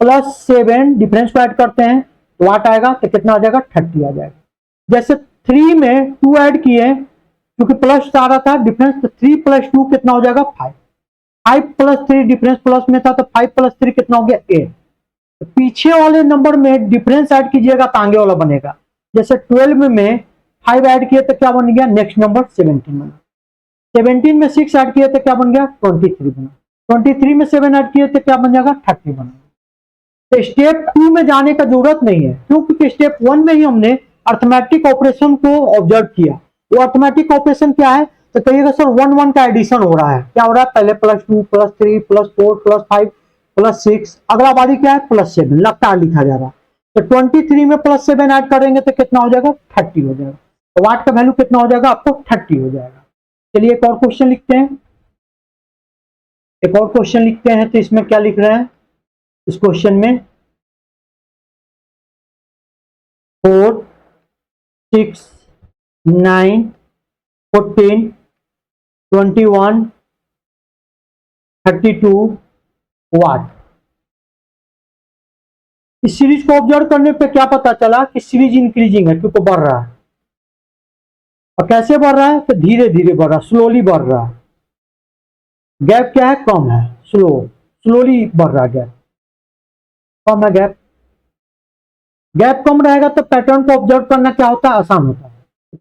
प्लस 7 डिफरेंस को ऐड करते हैं, वाट आएगा तो कितना आ जाएगा, 30 आ जाएगा। जैसे 3 में 2 ऐड किए, क्योंकि प्लस आ रहा था डिफरेंस, तो 3 प्लस 2 कितना हो जाएगा, 5। 5 प्लस 3 डिफरेंस प्लस में था, तो 5 प्लस 3 कितना हो गया, 8। तो पीछे वाले नंबर में डिफरेंस ऐड कीजिएगा तो आगे वाला बनेगा। जैसे 12 में 5 ऐड किए तो क्या बन गया, नेक्स्ट नंबर 17 बना। 17 में 6 ऐड किए तो क्या बन गया, 23 बना। 23 में 7 ऐड किए तो क्या बन जाएगा, 30 बना। तो स्टेप 2 में जाने का जरूरत नहीं है, क्योंकि स्टेप 1 में ही हमने अर्थमेटिक ऑपरेशन को ऑब्जर्व किया। वो अर्थमेटिक ऑपरेशन क्या है, तो कहिएगा सर 1 1 का एडिशन हो रहा है। क्या हो रहा है, पहले +2 +3 +4 +5 +6, अगला बारी क्या है, +7, लगातार लिखा जा रहा है। तो 23 में +7 ऐड करेंगे तो कितना हो जाएगा, 30 हो जाएगा। तो वाट का वैल्यू कितना हो जाएगा, आपको 30 हो जाएगा। चलिए एक और क्वेश्चन लिखते हैं, एक और क्वेश्चन लिखते हैं। तो इसमें क्या लिख रहे हैं, इस क्वेश्चन में 4 6 9 14 21 32 वाट। इस सीरीज को ऑब्जर्व करने पे क्या पता चला कि सीरीज इंक्रीजिंग है, क्योंकि बढ़ रहा है। और कैसे बढ़ रहा है, तो धीरे धीरे बढ़ रहा है, स्लोली बढ़ रहा है। गैप क्या है, कम है, स्लोली बढ़ रहा है, गैप कम है। गैप कम रहेगा तो पैटर्न को ऑब्जर्व करना क्या होता है, आसान होता है।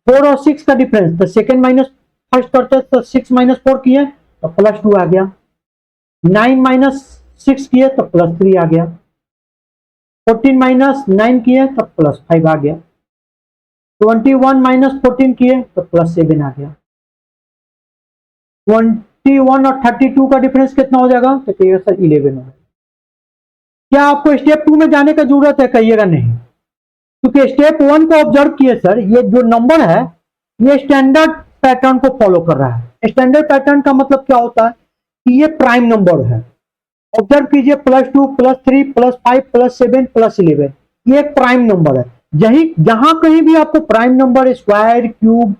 4 और 6 का डिफरेंस, तो सेकंड माइनस फर्स्ट करते हैं, तो 6 माइनस 4 किए तो +2 आ गया। 9 माइनस 6 किए तो +3 आ गया। 14 माइनस 9 किए तो +5 आ गया। 21 माइनस 14 किए तो +7 आ गया। 21 और 32 का डिफरेंस कितना हो जाएगा, तो कहिएगा सर 11 होगा। क्या आपको स्टेप 2 में जाने का जरूरत है, कहिएगा नहीं, क्योंकि स्टेप 1 को ऑब्जर्व किए सर, ये जो नंबर है ये स्टैंडर्ड पैटर्न को फॉलो कर रहा है। स्टैंडर्ड पैटर्न का मतलब क्या होता है, कि ये प्राइम नंबर है। ऑब्जर्व कीजिए, +2 +3 +5 +7 +11, ये एक प्राइम नंबर है। जहां कहीं भी आपको प्राइम नंबर स्क्वायर क्यूब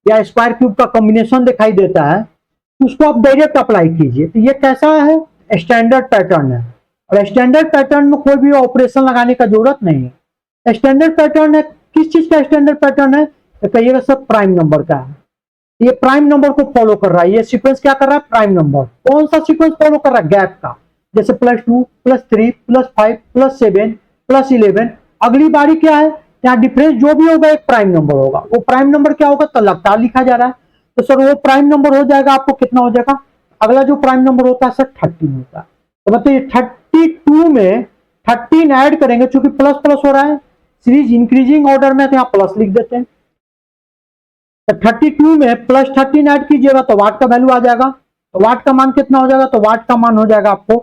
या स्क्वायर क्यूब का कॉम्बिनेशन दिखाई देता है, उसको आप डायरेक्ट अप्लाई कीजिए। तो ये कैसा है, स्टैंडर्ड पैटर्न है। और स्टैंडर्ड पैटर्न में कोई भी ऑपरेशन लगाने का जरूरत नहीं है। स्टैंडर्ड पैटर्न है, किस चीज का स्टैंडर्ड पैटर्न है, तो कहिएगा सब प्राइम नंबर का है। ये प्राइम नंबर को फॉलो कर रहा है। ये सीक्वेंस क्या कर रहा है, प्राइम नंबर। कौन सा सीक्वेंस फॉलो कर रहा है, गैप का। जैसे +2 +3 +5 +7 +11, अगली बारी क्या है, यहाँ डिफरेंस जो भी होगा एक प्राइम नंबर होगा। वो प्राइम नंबर क्या होगा, तो लगातार लिखा जा रहा है। तो सर वो प्राइम नंबर हो जाएगा, आपको कितना हो जाएगा, अगला जो प्राइम नंबर होता है सर 13 होता है। तो मतलब 32 में 13 ऐड करेंगे, चूंकि प्लस प्लस हो रहा है, सीरीज इंक्रीजिंग ऑर्डर में, तो यहाँ प्लस लिख देते हैं। तो 32 में प्लस 13 ऐड कीजिएगा तो वाट का वैल्यू आ जाएगा। तो वाट का मान कितना हो जाएगा, तो वाट का मान हो जाएगा आपको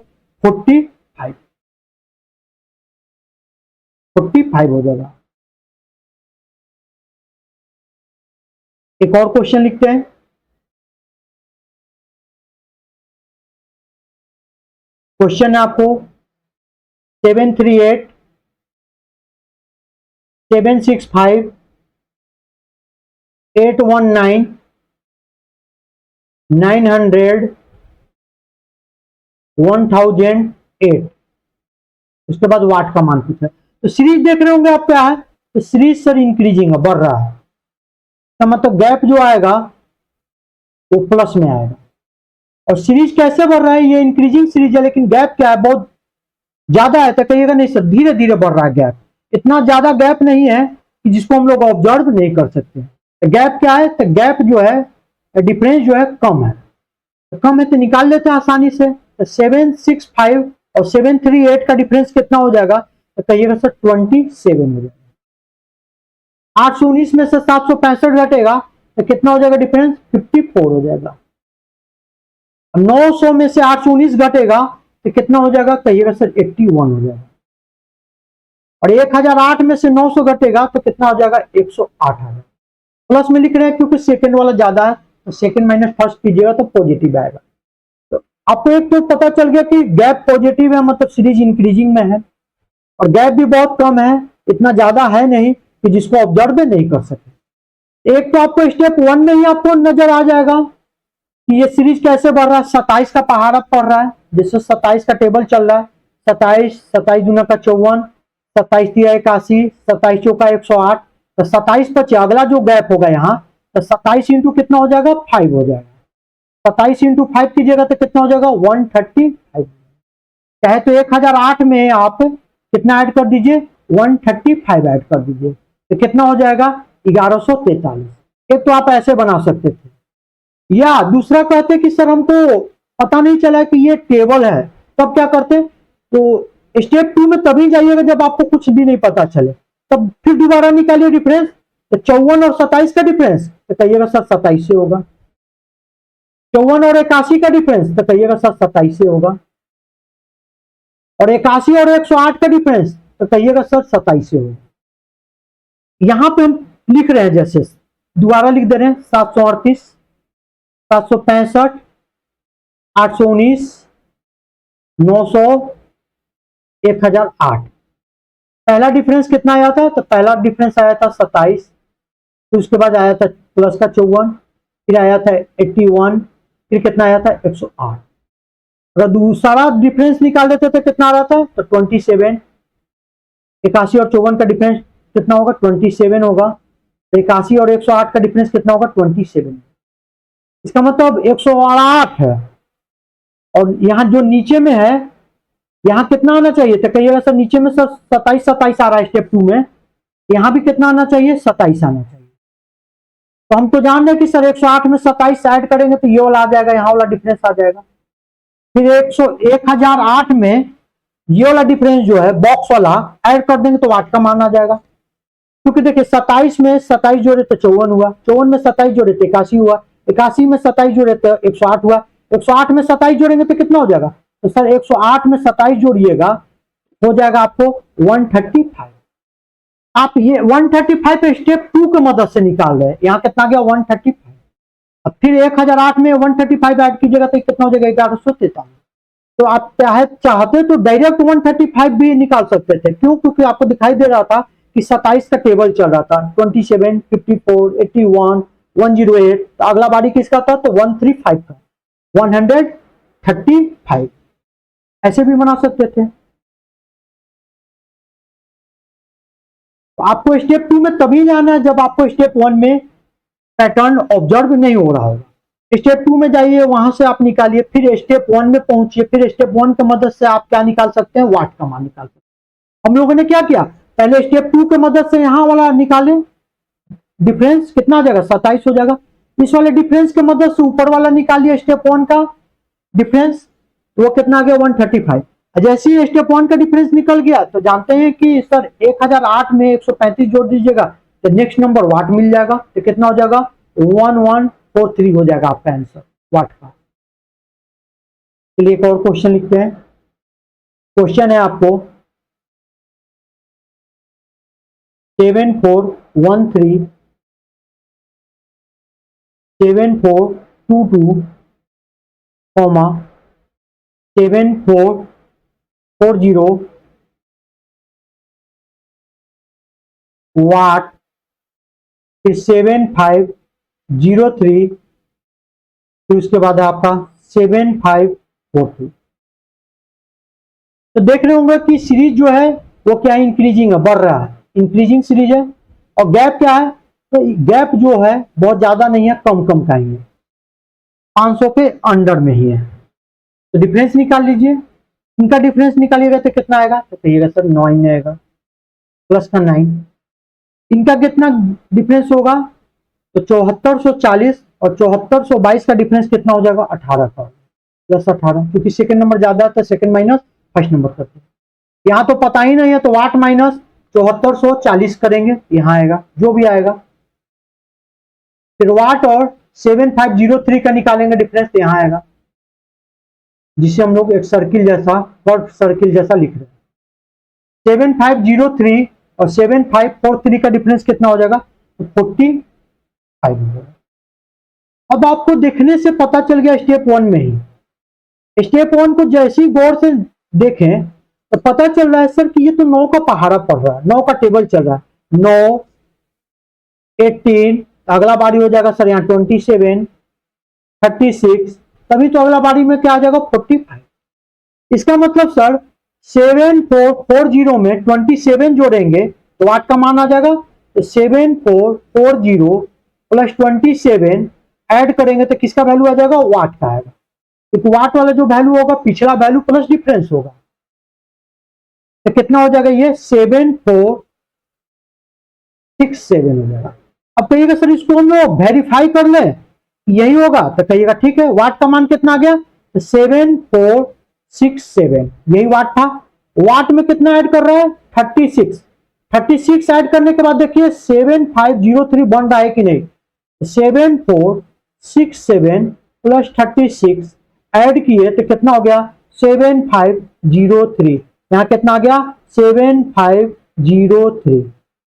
45 हो जाएगा। एक और क्वेश्चन लिखते हैं। क्वेश्चन है आपको 738 765 819 900 1008। उसके बाद वाट का मान पूछा है। तो सीरीज देख रहे होंगे आप, क्या है, तो सीरीज सर इंक्रीजिंग है, बढ़ रहा है, तो मतलब गैप जो आएगा वो प्लस में आएगा। और सीरीज कैसे बढ़ रहा है, ये इंक्रीजिंग सीरीज है, लेकिन गैप क्या है, बहुत ज्यादा है। तो कहिएगा नहीं सर धीरे धीरे बढ़ रहा है गैप, इतना ज्यादा गैप नहीं है कि जिसको हम लोग ऑब्जर्व नहीं कर सकते। तो गैप क्या है, तो गैप जो है, डिफरेंस जो है कम है, तो कम है तो निकाल लेते हैं आसानी से। तो 765 और 738 का डिफरेंस कितना हो जाएगा, तो कहिएगा सर 27 हो जाएगा। 819 में से 765 घटेगा तो कितना हो जाएगा डिफरेंस, 54 हो जाएगा। 900 में से 819 घटेगा तो कितना हो जाएगा, कहिएगा सर 81 हो जाएगा। और 1008 में से 900 घटेगा तो कितना हो जाएगा, 108 आ जाएगा। प्लस में लिख रहे हैं क्योंकि सेकंड वाला ज्यादा है, तो सेकंड माइनस फर्स्ट कीजिएगा तो पॉजिटिव आएगा। तो आपको एक तो पता चल गया कि गैप पॉजिटिव है, मतलब सीरीज इंक्रीजिंग में है, और गैप भी बहुत कम है, इतना ज्यादा है नहीं कि जिसको ऑब्जर्व नहीं कर सके। एक तो आपको स्टेप 1 में ही आपको नजर आ जाएगा कि ये सीरीज कैसे बढ़ रहा है। 27 का पहाड़ा पड़ रहा है, जिससे 27 का टेबल चल रहा है, 27 दूना का 54, 27 तिया 81, 27 चौका 108, तो 27 बचे। अगला जो गैप होगा यहाँ, तो 27 इंटू कितना हो जाएगा, 5 हो जाएगा। 27 इंटू 5 कीजिएगा तो कितना हो जाएगा, 135। चाहे तो 1008 में आप कितना ऐड कर दीजिए, 135 ऐड कर दीजिए, तो कितना हो जाएगा, 1143। एक तो आप ऐसे बना सकते थे, या दूसरा कहते कि सर हमको पता नहीं चला कि ये टेबल है, तब क्या करते, तो स्टेप 2 में तभी जाइएगा जब आपको कुछ भी नहीं पता चले, तब फिर दोबारा निकालिए डिफरेंस। तो 54 और 27 का डिफरेंस, तो कहिएगा सर 27 से होगा। 54 और 81 का डिफरेंस, तो कहिएगा सर 27 से होगा। और 81 और 108 का डिफरेंस, तो कहिएगा सर 27 से होगा। यहां पे हम लिख रहे हैं, जैसे दोबारा लिख दे रहे हैं, 738, 765, 819, 900, 1008। पहला डिफरेंस कितना आया था, तो पहला डिफरेंस आया था 27, फिर उसके बाद आया था प्लस का 54, फिर आया था 81, फिर कितना आया था 108। अगर दूसरा डिफरेंस निकाल देते तो कितना आ रहा था, तो 27। 81 और 54 का डिफरेंस कितना होगा, 27 होगा। 81 और 108 का डिफरेंस कितना होगा, 27। इसका मतलब 108 है, और यहाँ जो नीचे में है, यहाँ कितना आना चाहिए, तो कहिएगा सर नीचे में सर 27 आ रहा है स्टेप 2 में, यहाँ भी कितना आना चाहिए, 27 आना चाहिए। तो हम तो जान रहे हैं कि सर 108 में 27 ऐड करेंगे तो ये वाला आ जाएगा, यहाँ वाला डिफरेंस आ जाएगा। फिर 1008 में ये वाला डिफरेंस जो है बॉक्स वाला ऐड कर देंगे तो वाट का मान आ जाएगा। क्योंकि देखिए 27 में 27 जोड़े तो 54 हुआ, 54 में 27 जोड़े तो 81 हुआ, 81 में 27 जोड़े तो 108 हुआ, 108 में 27 जोड़ेंगे तो कितना हो जाएगा, तो सर 108 में 27 जोड़िएगा, हो जाएगा आपको 135। आप ये 135 स्टेप 2 की मदद से निकाल रहे हैं, यहाँ कितना गया 135। अब फिर 1008 में 135 ऐड कीजिएगा तो कितना हो जाएगा 1143। तो आप चाहते तो डायरेक्ट 135 भी निकाल सकते थे, क्यों, क्योंकि आपको दिखाई दे रहा था कि 27 का टेबल चल रहा था, 27, 54, 81, 108। तो अगला बारी किसका था, तो 135 का, 135 ऐसे भी बना सकते थे। तो आपको स्टेप 2 में तभी जाना है जब आपको स्टेप 1 में पैटर्न ऑब्जर्व नहीं हो रहा होगा। स्टेप 2 में जाइए, वहां से आप निकालिए, फिर स्टेप 1 में पहुंचिए, फिर स्टेप 1 की मदद से आप क्या निकाल सकते हैं, वाट का मान निकाल सकते हैं। हम लोगों ने क्या किया, पहले स्टेप 2 की मदद से यहां वाला निकाले, डिफरेंस कितना आ जाएगा, 27 हो जाएगा। इस वाले डिफरेंस के मदद से ऊपर वाला निकालिए स्टेप 1 का डिफरेंस, तो वो कितना आ गया 135। जैसे ही स्टेप 1 का डिफरेंस निकल गया तो जानते हैं कि सर 1008 में 135 जोड़ दीजिएगा तो नेक्स्ट नंबर वाट मिल जाएगा, तो कितना हो जाएगा 1143 हो जाएगा आपका आंसर वाट का। चलिए एक और क्वेश्चन लिखते हैं। क्वेश्चन है आपको 7413 7422 7440 वाट, फिर 7503, फिर उसके बाद है आपका 7542। तो देख रहे होंगे कि सीरीज जो है वो क्या है, इंक्रीजिंग है, बढ़ रहा है, इंक्रीजिंग सीरीज है। और गैप क्या है, तो गैप जो है बहुत ज्यादा नहीं है, कम कम का ही है, 500 के अंडर में ही है। तो डिफरेंस निकाल लीजिए, इनका डिफरेंस निकालिएगा तो कितना आएगा, तो कहिएगा सर 9 आएगा, प्लस का 9। इनका कितना डिफरेंस होगा, तो 7440 और 7422 का डिफरेंस कितना हो जाएगा 18 का, प्लस 18, क्योंकि सेकंड नंबर ज्यादा है तो सेकंड माइनस फर्स्ट नंबर करते हैं। यहाँ तो पता ही नहीं है तो वाट माइनस 7440 करेंगे, यहाँ आएगा जो भी आएगा। फिर वाट और 7503 का निकालेंगे डिफरेंस, तो यहाँ आएगा, जिसे हम लोग एक सर्किल जैसा, कर्व सर्किल जैसा लिख रहे हैं। 7503 और 7543 का डिफरेंस कितना हो जाएगा, 45 हो जाएगा। अब आपको देखने से पता चल गया स्टेप 1 में ही, स्टेप 1 को जैसे ही गौर से देखें तो पता चल रहा है सर कि ये तो 9 का पहाड़ा पड़ रहा है, 9 का टेबल चल रहा है, 9 18, अगला बारी हो जाएगा सर यहाँ 27 36, तभी तो अगला बारी में क्या आ जाएगा 45। इसका मतलब सर 7440 में 27 जोड़ेंगे तो वाट का मान आ जाएगा, तो 7440 प्लस 27 ऐड करेंगे तो किसका वैल्यू आ जाएगा, वाट का आएगा, क्योंकि वाट वाला जो वैल्यू होगा पिछला वैल्यू प्लस डिफरेंस होगा, तो कितना हो जाएगा ये 7467 हो जाएगा। अब कहिएगा सर इसको हम लोग वेरीफाई कर ले यही होगा, तो कहिएगा ठीक है, वाट का मान कितना आ गया, 7467, यही वाट था। वाट में कितना ऐड कर रहा है 36 ऐड करने के बाद देखिए 7503 बन रहा है कि नहीं, 7467 प्लस 36 ऐड किए तो कितना हो गया 7503, यहाँ कितना आ गया 7503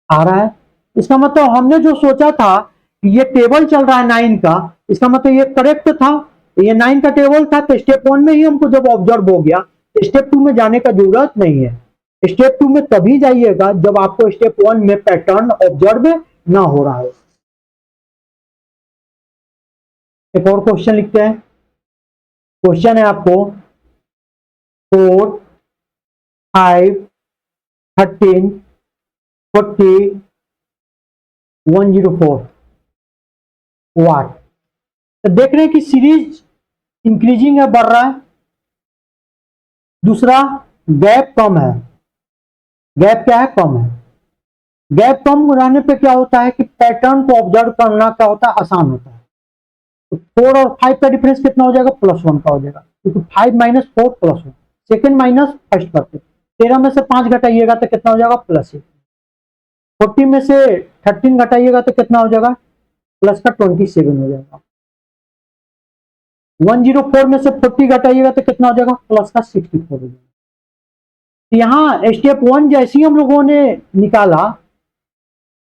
आ रहा है। इसका मतलब हमने जो सोचा था कि ये टेबल चल रहा है 9 का, इसका मतलब ये करेक्ट था, ये 9 का टेबल था, तो स्टेप 1 में ही हमको जब ऑब्जर्व हो गया तो स्टेप 2 में जाने का जरूरत नहीं है। स्टेप 2 में तभी जाइएगा जब आपको स्टेप 1 में पैटर्न ऑब्जर्व ना हो रहा है। एक और क्वेश्चन लिखते हैं। क्वेश्चन है आपको 4 5 13 40 104 वाट। तो देख रहे हैं कि सीरीज इंक्रीजिंग है, बढ़ रहा है। दूसरा गैप कम है, गैप क्या है, कम है। गैप कम रहने पे क्या होता है कि पैटर्न को ऑब्जर्व करना क्या होता है, आसान होता है। तो 4 और 5 का डिफरेंस कितना हो जाएगा, +1 का हो जाएगा, क्योंकि 5 - 4 +1, सेकेंड माइनस फर्स्ट करते। 13 में से 5 घटाइएगा तो कितना हो जाएगा +1। 40 में से 13 घटाइएगा तो कितना हो जाएगा, प्लस का 27 हो जाएगा। 104 में से 40 घटाइएगा तो कितना हो जाएगा, प्लस का 64 हो जाएगा। यहाँ स्टेप 1 जैसे ही हम लोगों ने निकाला,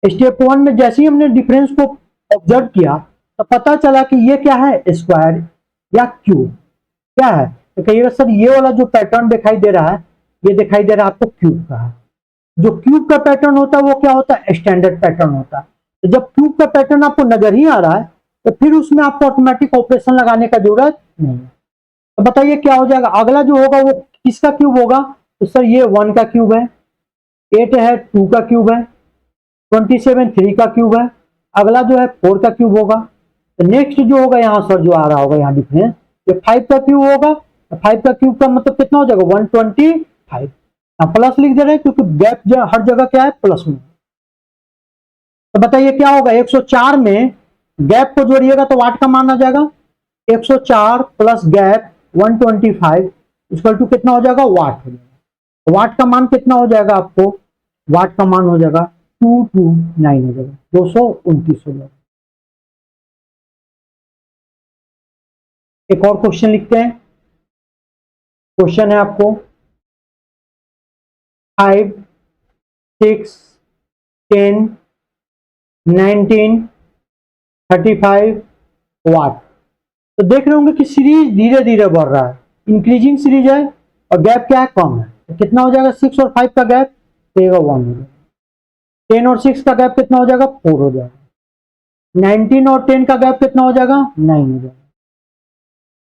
स्टेप 1 में जैसे ही हमने डिफरेंस को ऑब्जर्व किया तो पता चला कि ये क्या है, स्क्वायर या क्यूब। क्या है, तो कहिएगा सर ये वाला जो पैटर्न दिखाई दे रहा है, ये दिखाई दे रहा है आपको क्यूब का है। जो क्यूब का पैटर्न होता है वो क्या होता है, स्टैंडर्ड पैटर्न होता है। तो जब क्यूब का पैटर्न आपको नजर ही आ रहा है तो फिर उसमें आपको ऑटोमेटिक ऑपरेशन लगाने का जरूरत नहीं है। तो बताइए क्या हो जाएगा, अगला जो होगा वो किसका क्यूब होगा, तो सर ये 1 का क्यूब है, 8 है 2 का क्यूब है, 27 3 का क्यूब है, अगला जो है 4 का क्यूब होगा। तो नेक्स्ट जो होगा यहाँ सर जो आ रहा होगा यहाँ डिफरेंस, ये 5 का क्यूब होगा। 5 का क्यूब का मतलब कितना हो जाएगा 125। प्लस लिख दे रहे हैं क्योंकि गैप हर जगह क्या है, प्लस में। तो बताइए क्या होगा, 104 में गैप को जोड़िएगा तो वाट का मान आ जाएगा 104 प्लस गैप 125 इक्वल टू कितना हो जाएगा, वाट हो जाएगा। वाट का मान कितना हो जाएगा आपको, वाट का मान हो जाएगा 229 हो जाएगा, 229 हो जाएगा। एक और क्वेश्चन लिखते हैं। क्वेश्चन है आपको 5, 6, 10, 19, 35 वाट। तो देख रहे होंगे कि सीरीज धीरे धीरे बढ़ रहा है, इंक्रीजिंग सीरीज है और गैप क्या है, कम है। तो कितना हो जाएगा, 6 और 5 का गैप देगा 1 हो जाएगा। 10 और 6 का गैप कितना हो जाएगा, 4 हो जाएगा। 19 और 10 का गैप कितना हो जाएगा, 9 हो जाएगा।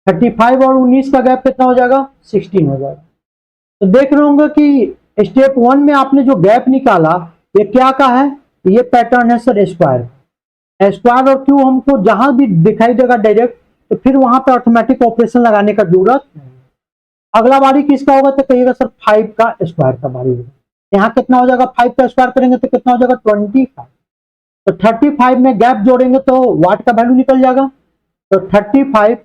35 और 19 का गैप कितना हो जाएगा, 16 हो जाएगा। तो देख रहे होंगे कि स्टेप 1 में आपने जो गैप निकाला ये क्या का है, ये पैटर्न है सर स्क्वायर। स्क्वायर और क्यू हमको जहां भी दिखाई देगा डायरेक्ट, तो फिर वहां पे ऑटोमेटिक ऑपरेशन लगाने का जरूरत नहीं। अगला बारी किसका होगा, तो कहिएगा सर 5 का स्क्वायर का बारी होगा। यहाँ कितना हो जाएगा, 5 का स्क्वायर करेंगे तो कितना हो जाएगा, 25। तो 35 में गैप जोड़ेंगे तो वाट का वैल्यू निकल जाएगा। तो 35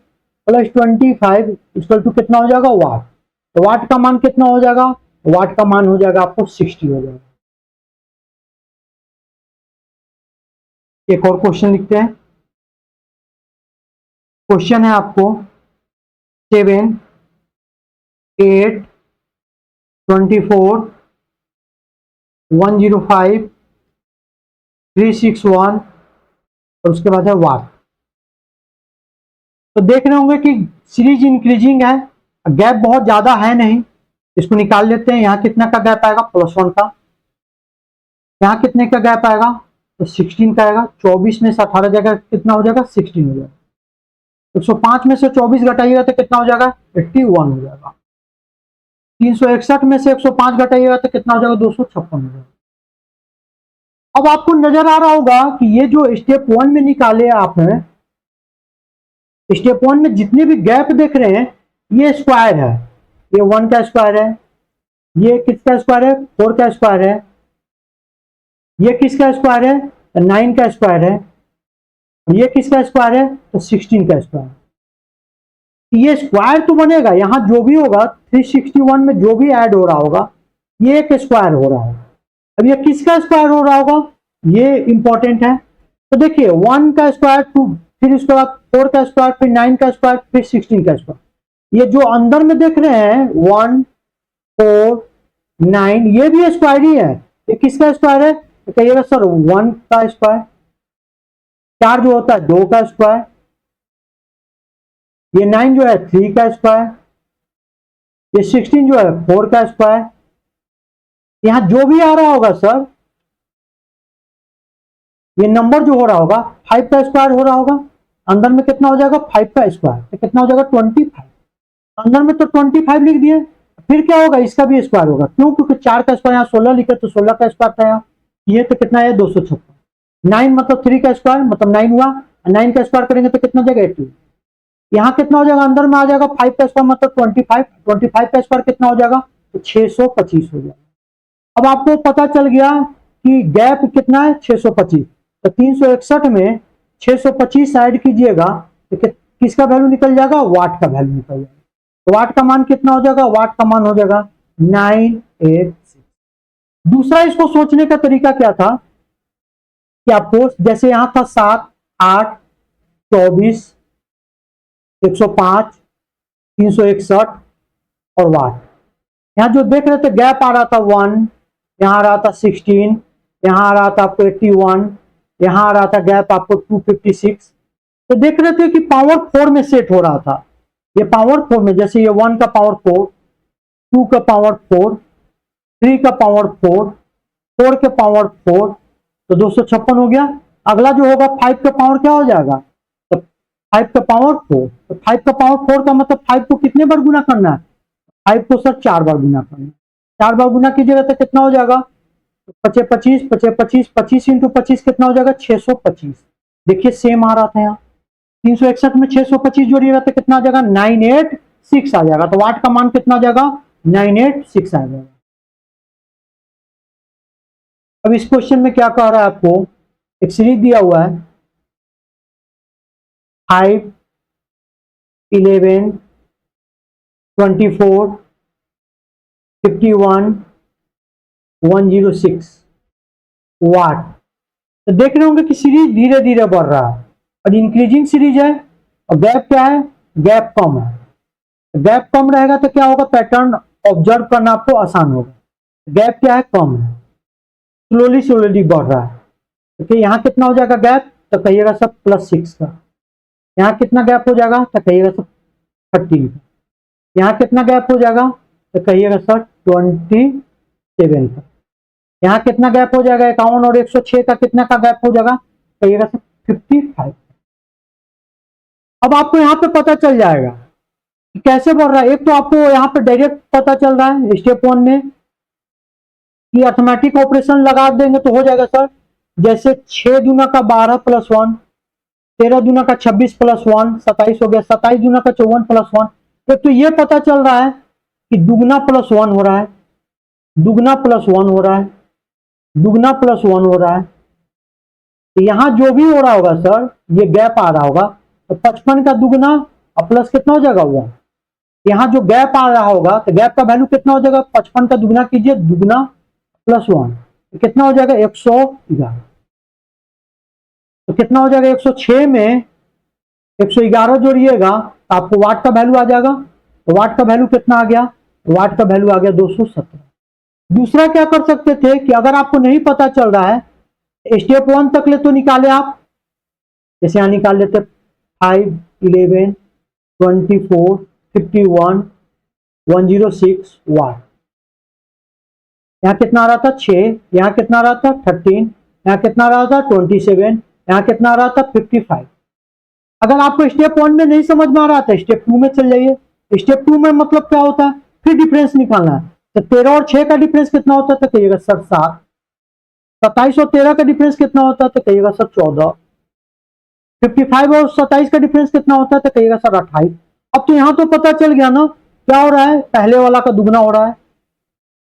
प्लस 25 इक्वल टू कितना हो जाएगा, वाट। तो वाट का मान कितना हो जाएगा, वाट का मान हो जाएगा आपको 60 हो जाएगा। एक और क्वेश्चन लिखते हैं। क्वेश्चन है आपको 7, 8, 24, 105, 361 और उसके बाद है वाट। तो देख रहे होंगे कि सीरीज इंक्रीजिंग है, गैप बहुत ज्यादा है नहीं। इसको निकाल लेते हैं। यहाँ कितना का गैप आएगा, +1 का। यहाँ कितने का गैप आएगा, तो 16 का आएगा। 24 में से 18 जाएगा, कितना हो जाएगा, 16 हो जाएगा। 105 में से 24 घटाइएगा तो कितना हो जाएगा, 81 हो जाएगा। 361 में से 105 घटाइएगा तो कितना हो जाएगा, 256 हो जाएगा। अब आपको नजर आ रहा होगा कि ये जो स्टेप 1 में निकाले आपने, स्टेप 1 में जितने भी गैप देख रहे हैं ये स्क्वायर है। ये 1 का स्क्वायर है, ये किसका स्क्वायर है, 4 का स्क्वायर है, ये किसका स्क्वायर है, 9 का स्क्वायर है, ये किसका स्क्वायर है, तो 16 का स्क्वायर। ये स्क्वायर तो बनेगा, यहां जो भी होगा 361 में जो भी ऐड हो रहा होगा ये एक स्क्वायर हो रहा होगा। अब ये किसका स्क्वायर हो रहा होगा, ये इंपॉर्टेंट है। तो देखिए 1 का स्क्वायर, 2, फिर उसके बाद 4 का स्क्वायर, फिर 9 का स्क्वायर, फिर 16 का स्क्वायर। ये जो अंदर में देख रहे हैं 1, 4, 9 ये भी स्क्वायर ही है। ये किसका स्क्वायर है, तो कहिएगा सर 1 का स्क्वायर। 4 जो होता है 2 का स्क्वायर, ये 9 जो है 3 का स्क्वायर, ये 16 जो है 4 का स्क्वायर। यहां जो भी आ रहा होगा सर, ये नंबर जो हो रहा होगा 5 का स्क्वायर हो रहा होगा। अंदर में कितना हो जाएगा, 5 का स्क्वायर, तो कितना हो जाएगा 25। अंदर में तो 25 लिख दिए, फिर क्या होगा, इसका भी स्क्वायर होगा। क्यों, क्योंकि 4 का स्क्वायर यहाँ 16 लिखे तो 16 का स्क्वायर था यहाँ। ये तो कितना है, 256। 9 मतलब 3 का स्क्वायर मतलब 9 हुआ, 9 का स्क्वायर करेंगे तो कितना जाएगा, 80। यहाँ कितना हो जाएगा, अंदर में आ जाएगा 5 का स्क्वायर मतलब 25। 25 का स्क्वायर कितना हो जाएगा, तो 625 हो जाएगा। अब आपको पता चल गया कि गैप कितना है, 625। तो 361 में 625 ऐड कीजिएगा तो किसका वैल्यू निकल जाएगा, वाट का वैल्यू निकल जाएगा। तो वाट का मान कितना हो जाएगा, वाट का मान हो जाएगा 986। दूसरा इसको सोचने का तरीका क्या था कि आपको जैसे यहां था 7, 8, 24, 105, 361 और वाट। यहां जो देख रहे थे गैप आ रहा था 1, यहां आ रहा था 16, यहां आ रहा था आपको 81, यहां आ रहा था गैप आपको 256। तो देख रहे थे कि पावर 4 में सेट हो रहा था। ये पावर 4 में, जैसे ये 1 का पावर 4, 2 का पावर 4, 3 का पावर 4, 4 के पावर 4, तो 256 हो गया। अगला जो होगा 5 का पावर क्या हो जाएगा, तो 5 का पावर 4। तो 5 का पावर 4 का मतलब 5 को कितने बार गुना करना है, 5 को सर 4 बार गुना करना है। 4 बार गुना कीजिएगा तो कितना हो जाएगा, 25, 25, 25, 25 इंटू 25 कितना हो जाएगा, 625। देखिए सेम आ रहा था यहाँ। 361 में 625 जोड़िएगा तो कितना आ जाएगा, 986 आ जाएगा। तो वाट का मान कितना आ जाएगा, 986 आ जाएगा। अब इस क्वेश्चन में क्या कह रहा है आपको, एक सीरीज दिया हुआ है 5, 11, 24, 51, 106 वाट। तो देख रहे होंगे कि सीरीज धीरे धीरे बढ़ रहा है और इंक्रीजिंग सीरीज है और गैप क्या है, गैप कम है। गैप कम रहेगा तो क्या होगा, पैटर्न ऑब्जर्व करना आपको आसान होगा। गैप क्या है, कम है, स्लोली स्लोली बढ़ रहा है। तो यहाँ कितना हो जाएगा गैप, तो कहिएगा सब +6 का। यहाँ कितना गैप हो जाएगा, तो कहिएगा सब 13 का। यहाँ कितना गैप हो जाएगा, तो कहिएगा सर 27 का। यहाँ कितना गैप हो जाएगा, 51 और 106 का कितना का गैप हो जाएगा, कहिएगा सर 55। अब आपको यहाँ पे पता चल जाएगा कि कैसे बढ़ रहा है। एक तो आपको यहाँ पे डायरेक्ट पता चल रहा है स्टेप 1 में कि अर्थमेटिक ऑपरेशन लगा देंगे तो हो जाएगा सर। जैसे 6 दूना का 12 + 1, 13 दूना का 26 + 1 27 हो गया, 27 दूना का 54 + 1। एक तो ये पता चल रहा है कि दुगना +1 हो रहा है, दुगना +1 हो रहा है, दुगना +1 हो रहा है। तो यहां जो भी हो रहा होगा सर, ये गैप आ रहा होगा तो 55 का दुगना और प्लस कितना हो जाएगा 1। यहाँ जो गैप आ रहा होगा तो गैप का वैल्यू कितना हो जाएगा, 55 का दुगना कीजिए, दुगना +1 तो कितना हो जाएगा 111। तो कितना हो जाएगा 106 में 111 जोड़िएगा तो आपको वाट का वैल्यू आ जाएगा। तो वाट का वैल्यू कितना आ गया, वाट का वैल्यू आ गया 217। दूसरा क्या कर सकते थे कि अगर आपको नहीं पता चल रहा है, स्टेप 1 तक ले तो निकाले आप, जैसे यहां निकाल लेते 5, 11, 24, 51, 106 वाट। यहाँ कितना आ रहा था 6, यहाँ कितना आ रहा था 13, यहाँ कितना आ रहा था 27, यहाँ कितना आ रहा था 55। अगर आपको स्टेप 1 में नहीं समझ में आ रहा था, स्टेप 2 में चल जाइए। स्टेप 2 में मतलब क्या होता है, फिर डिफरेंस निकालना है। तो 13 और 6 का डिफरेंस कितना होता था, कहिएगा सर 7। 27 और 13 का डिफरेंस कितना होता था, कहिएगा सर 14। 55 और 27 का डिफरेंस कितना होता है, तो कहिएगा सर 28। अब तो यहां तो पता चल गया ना क्या हो रहा है, पहले वाला का दुगना हो रहा है,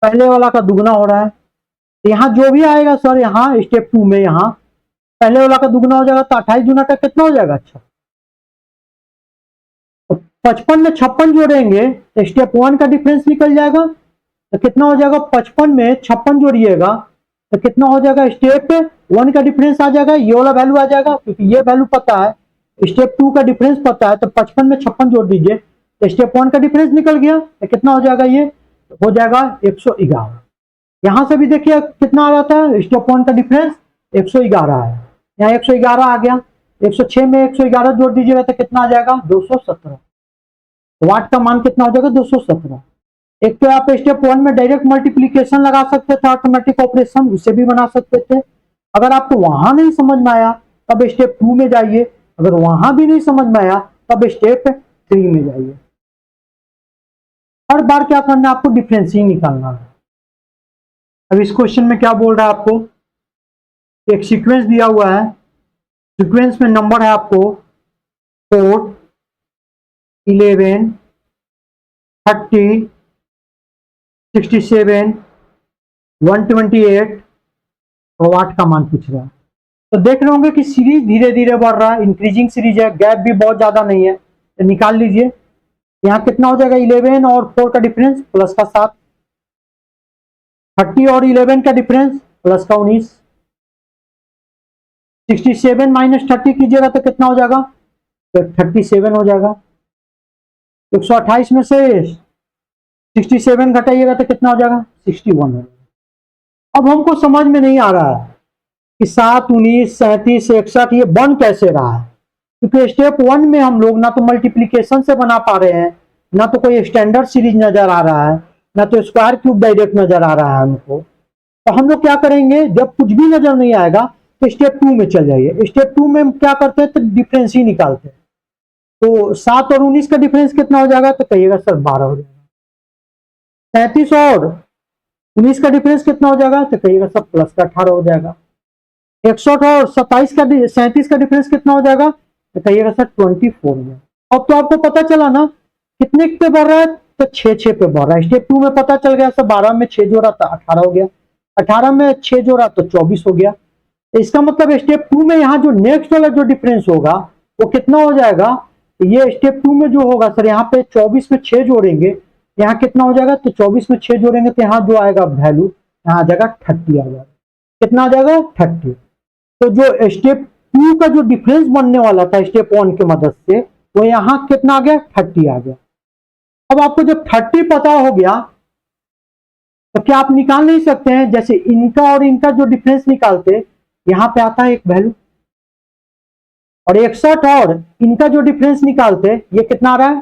पहले वाला का दुगना हो रहा है। तो यहाँ जो भी आएगा सर, यहाँ स्टेप 2 में यहाँ पहले वाला का दुगना हो जाएगा तो 28 दूना का कितना हो जाएगा, अच्छा। तो 55 में 56 जोड़ेंगे तो स्टेप 1 का डिफरेंस निकल जाएगा। तो कितना हो जाएगा, 55 में 56 जोड़िएगा तो कितना हो जाएगा, स्टेप 1 का डिफरेंस आ जाएगा, ये वाला वैल्यू आ जाएगा क्योंकि ये वैल्यू पता है। स्टेप 2 का डिफरेंस पता है तो 55 में 56 जोड़ दीजिए तो स्टेप 1 का डिफरेंस निकल गया। तो कितना हो जाएगा, ये हो जाएगा 111। यहां से भी देखिए कितना आ रहा था, स्टेप 1 का डिफरेंस 111 है, यहाँ 111 आ गया। 106 में 111 जोड़ दीजिएगा तो कितना आ जाएगा 217। वाट का मान कितना हो जाएगा 217। एक तो आप स्टेप 1 में डायरेक्ट मल्टीप्लीकेशन लगा सकते थे, ऑटोमेटिक ऑपरेशन उसे भी बना सकते थे। अगर आपको वहां नहीं समझ में आया तब स्टेप 2 में जाइए, अगर वहां भी नहीं समझ में आया तब स्टेप 3 में जाइए। हर बार क्या करना है, आपको डिफरेंस ही निकालना है। अब इस क्वेश्चन में क्या बोल रहा है आपको, एक सीक्वेंस दिया हुआ है, सीक्वेंस में नंबर है आपको 4, 11, 30, 67, 128 वाट का मान पूछ रहा है। तो देख रहे होंगे कि सीरीज धीरे धीरे बढ़ रहा है, इंक्रीजिंग सीरीज है, गैप भी बहुत ज्यादा नहीं है। तो निकाल लीजिए, यहाँ कितना हो जाएगा, 11 और 4 का डिफरेंस प्लस का 7, 30 और 11 का डिफरेंस प्लस का 19, 67 माइनस 30 कीजिएगा तो कितना हो जाएगा, तो 37 हो जाएगा। 128 में से 67 घटाइएगा तो कितना हो जाएगा, 61 हो जाएगा। अब हमको समझ में नहीं आ रहा है कि 7, 19, 37, 61 ये बन कैसे रहा है, क्योंकि स्टेप 1 में हम लोग ना तो मल्टीप्लीकेशन से बना पा रहे हैं, ना तो कोई स्टैंडर्ड सीरीज नजर आ रहा है, ना तो स्क्वायर क्यूब डायरेक्ट नजर आ रहा है हमको। तो हम लोग क्या करेंगे, जब कुछ भी नजर नहीं आएगा तो स्टेप 2 में चल जाइए। स्टेप 2 में क्या करते हैं, तो डिफरेंस ही निकालते हैं। तो 7 और 19 का डिफरेंस कितना हो जाएगा, तो कहिएगा सर 12 हो जाएगा। 37 और 19 का डिफरेंस कितना हो जाएगा, तो कहिएगा सर प्लस का 18 हो जाएगा। 61 और 37 का डिफरेंस कितना हो जाएगा, तो कहिएगा सर 24 हो जाएगा। अब तो आपको पता चला ना कितने पे बढ़ रहा है, तो 6 पे बढ़ रहा है। स्टेप 2 में पता चल गया सर, 12 में 6 जोड़ा तो 18 हो गया, 18 में 6 जोड़ा तो 24 हो गया। तो इसका मतलब स्टेप 2 में यहाँ जो नेक्स्ट वाला जो डिफरेंस होगा वो कितना हो जाएगा, ये स्टेप 2 में जो होगा सर, यहाँ पे 24 में 6 जोड़ेंगे, यहाँ कितना हो जाएगा, तो 24 में 6 जोड़ेंगे तो यहाँ जो आएगा वैल्यू, यहाँ आ जाएगा 30 आ जाएगा। कितना आ जाएगा, 30। तो जो स्टेप 2 का जो डिफरेंस बनने वाला था स्टेप 1 की मदद से, वो यहाँ कितना आ गया, 30 आ गया। अब आपको जब 30 पता हो गया तो क्या आप निकाल नहीं सकते हैं, जैसे इनका और इनका जो डिफरेंस निकालते, यहां पे आता है एक वैल्यू, और 61 और इनका जो डिफरेंस निकालते, ये कितना आ रहा है,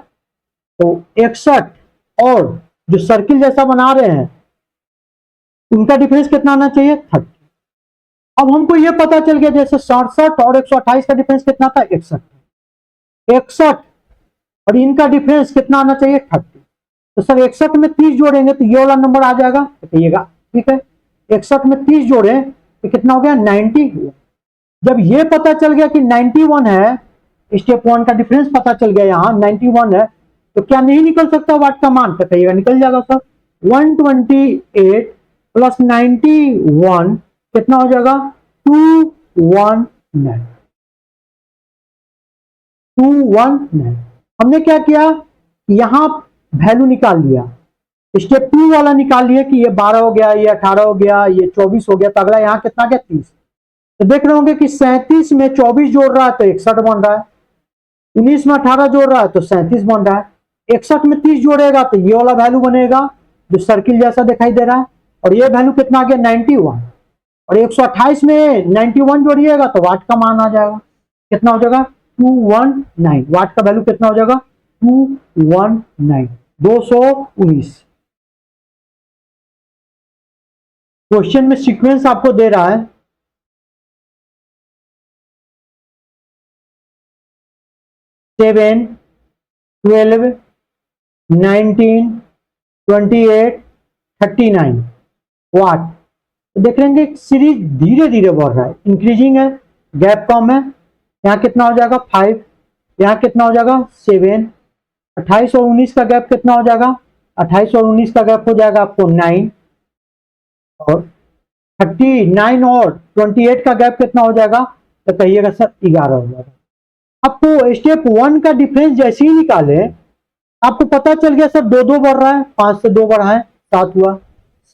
तो 61 और जो सर्किल जैसा बना रहे हैं उनका डिफरेंस कितना आना चाहिए, 30। अब हमको ये पता चल गया जैसे 67 और 128 का डिफरेंस कितना था, 61। 61 और इनका डिफरेंस कितना आना चाहिए, 30। तो सर 61 में 30 जोड़ेंगे तो ये वाला नंबर आ जाएगा, तो कहिएगा ठीक है। 61 में 30 जोड़े तो कितना हो गया, 90 हुआ। जब ये पता चल गया कि 91 है, स्टेप 1 का डिफरेंस पता चल गया यहाँ 91 है, तो क्या नहीं निकल सकता वाट का मान, तो कहिएगा निकल जाएगा सर। 128 प्लस 91 कितना हो जाएगा, 219। 219। हमने क्या किया, यहां वैल्यू निकाल लिया, स्टेप 2 वाला निकाल लिया कि ये 12 हो गया, ये 18 हो गया, ये 24 हो गया, तो अगला यहाँ कितना गया, 30। तो देख रहे होंगे कि 37 में 24 जोड़ रहा है तो 61 बन रहा है, 19 में 18 जोड़ रहा है तो 37 बन रहा है, 61 में 30 जोड़ेगा तो ये वाला वैल्यू बनेगा जो सर्किल जैसा दिखाई दे रहा है, और ये वैल्यू कितना आ गया, 91। और 128 में 91 जोड़िएगा तो वाट का मान आ जाएगा, कितना हो जाएगा, 219। वाट का वैल्यू कितना हो जाएगा, 219, 219। क्वेश्चन में सीक्वेंस आपको दे रहा है, 7, 12, 19, 28, 39 वाट। तो देख लेंगे सीरीज धीरे धीरे बढ़ रहा है, इंक्रीजिंग है, गैप कम है। यहाँ कितना हो जाएगा, 5, यहाँ कितना हो जाएगा, 7, 28 और 19 का गैप कितना हो जाएगा, 28 और 19 का गैप हो जाएगा आपको 9, और 39 और 28 का गैप कितना हो जाएगा, तो कहिएगा सर 11 हो जाएगा। आपको स्टेप 1 का डिफरेंस जैसे ही निकाले, आपको पता चल गया सर 2 बढ़ रहा है, 5 से 2 बढ़ा है 7 हुआ,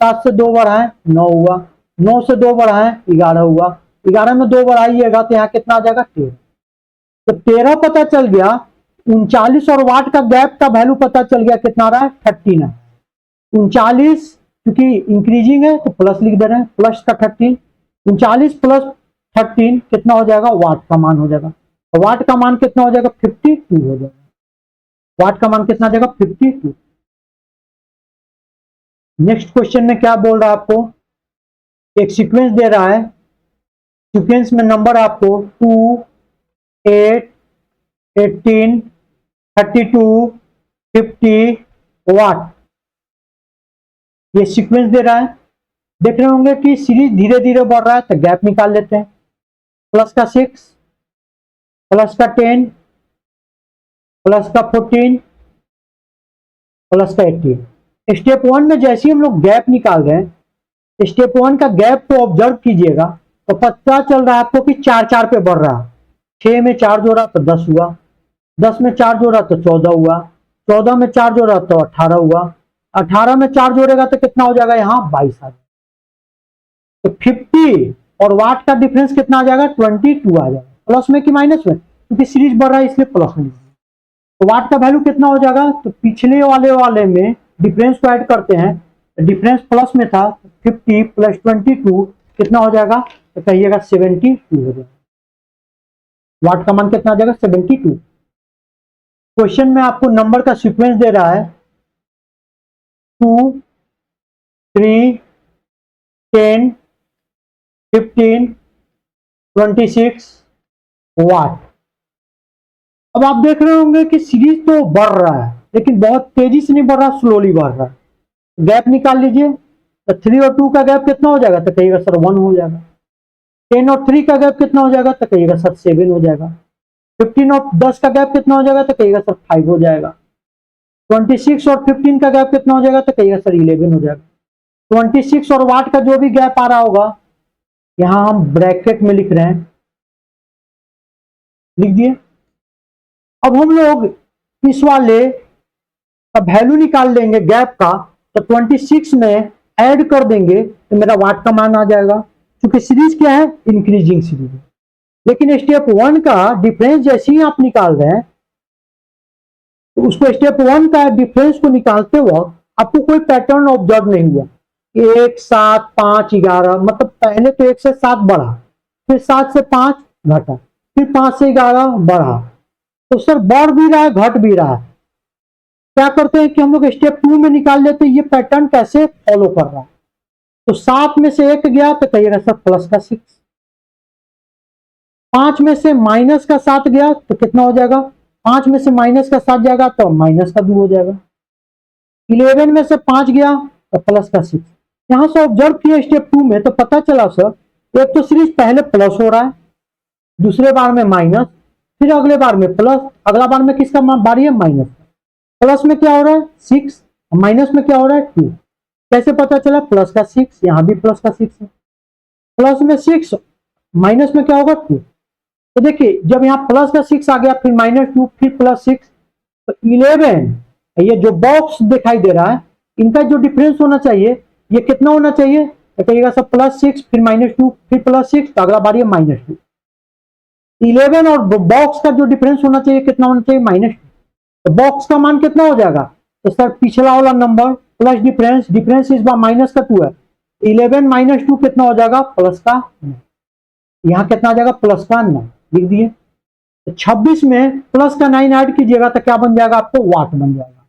7 से 2 बढ़ा है 9 हुआ, 9 से 2 बढ़ा है 11 हुआ, 11 में 2 बढ़ाइएगा तो यहाँ कितना आ जाएगा, 13। तो 13 पता चल गया, 39 और वाट का गैप का वैल्यू पता चल गया, कितना आ रहा है, 39। 39 क्योंकि इंक्रीजिंग है तो प्लस लिख दे रहे हैं, प्लस का 13, 39 प्लस 13 कितना हो जाएगा, वाट का मान हो जाएगा। तो वाट का मान कितना हो जाएगा, 52 हो जाएगा। वाट का मान कितना आ जाएगा, 52। नेक्स्ट क्वेश्चन में क्या बोल रहा है आपको, एक सीक्वेंस दे रहा है, सीक्वेंस में नंबर आपको 2, 8, 18, 32, 50 वाट, ये सीक्वेंस दे रहा है। देख रहे होंगे कि सीरीज धीरे धीरे बढ़ रहा है, तो गैप निकाल लेते हैं, प्लस का 6, प्लस का 10, प्लस का 14, प्लस का 18। स्टेप 1 में जैसे ही हम लोग गैप निकाल रहे हैं, स्टेप 1 का गैप को ऑब्जर्व कीजिएगा तो पता चल रहा है आपको कि 4 पे बढ़ रहा है। 6 में 4 जोड़ा तो 10 हुआ, 10 में 4 जोड़ा तो 14 हुआ, 14 में 4 जोड़ा तो 18 हुआ, 18 में 4 जोड़ेगा तो कितना हो जाएगा, यहाँ 22 आ जाएगा। तो 50 और वाट का डिफरेंस कितना आ जाएगा, 22 आ जाएगा। प्लस में कि माइनस में, क्योंकि सीरीज बढ़ रहा है इसलिए प्लस में। तो वाट का वैल्यू कितना हो जाएगा, तो पिछले वाले में डिफरेंस को ऐड करते हैं, डिफरेंस प्लस में था, 50 प्लस 22 कितना हो जाएगा, तो कहिएगा 72 हो जाएगा। वाट का मान कितना आ जाएगा, 72। क्वेश्चन में आपको नंबर का सीक्वेंस दे रहा है 2, 3, 10, 15, 26 वाट। अब आप देख रहे होंगे कि सीरीज तो बढ़ रहा है लेकिन बहुत तेजी से नहीं बढ़ रहा, स्लोली बढ़ रहा है। गैप निकाल लीजिए, तो 3 और 2 का गैप कितना हो जाएगा, तो कहिएगा सर 1 हो जाएगा। 10 और 3 का गैप कितना हो जाएगा, तो कहिएगा सर 7 हो जाएगा। 15 और 10 का गैप कितना हो जाएगा, तो कहिएगा सर 5 हो जाएगा। 26 और 15 का गैप कितना हो जाएगा, तो कहिएगा सर 11 हो जाएगा। 26 और वाट का जो भी गैप आ रहा होगा, यहां हम ब्रैकेट में लिख रहे हैं, लिख दिए। अब हम लोग इस वाले का वैल्यू निकाल लेंगे गैप का, तो 26 में ऐड कर देंगे तो मेरा वाट का मान आ जाएगा। क्योंकि सीरीज क्या है, इंक्रीजिंग सीरीज है। लेकिन स्टेप 1 का डिफरेंस जैसे ही आप निकाल रहे हैं, तो उसको स्टेप 1 का डिफरेंस को निकालते वक्त आपको कोई पैटर्न ऑब्जर्व नहीं हुआ। 1 7 5 11, मतलब पहले तो 1 से 7 बढ़ा, फिर 7 से 5 घटा, फिर 5 से 11 बढ़ा। तो सर बढ़ भी रहा है घट भी रहा है। क्या करते हैं कि हम लोग स्टेप 2 में निकाल लेते हैं ये पैटर्न कैसे फॉलो कर रहा है। तो 7 में से 1 गया तो कहिएगा सर प्लस का 6, 5 में से माइनस का 7 गया तो कितना हो जाएगा, 5 में से माइनस का 7 जाएगा तो माइनस का 2 हो जाएगा। 11 में से 5 गया तो प्लस का 6। यहां से ऑब्जर्व किया स्टेप 2 में तो पता चला सर एक तो सीरीज पहले प्लस हो रहा है, दूसरे बार में माइनस, फिर अगले बार में प्लस, अगला बार में किसका बारी है, माइनस। प्लस में क्या हो रहा है 6, माइनस में क्या हो रहा है 2। कैसे पता चला, प्लस का 6, यहां भी प्लस का 6 है। प्लस में 6, माइनस में क्या होगा 2। तो देखिए जब यहाँ प्लस का 6 आ गया, फिर -2, फिर +6, तो 11, ये जो बॉक्स दिखाई दे रहा है इनका जो डिफरेंस होना चाहिए ये कितना होना चाहिए, तो कहिएगा सब +6 फिर -2 फिर +6, तो अगला बारी है -2। 11 और बॉक्स का जो डिफरेंस होना चाहिए कितना होना चाहिए, -2। तो बॉक्स का मान कितना हो जाएगा, तो सर पिछला वाला नंबर प्लस डिफरेंस इस बार माइनस का 2 है, 11 - 2 कितना हो जाएगा, प्लस का 9। यहां कितना आ जाएगा, प्लस का 9 लिख दिए। तो 26 में प्लस का 9 ऐड कीजिएगा तो क्या बन जाएगा, आपको वाट बन जाएगा।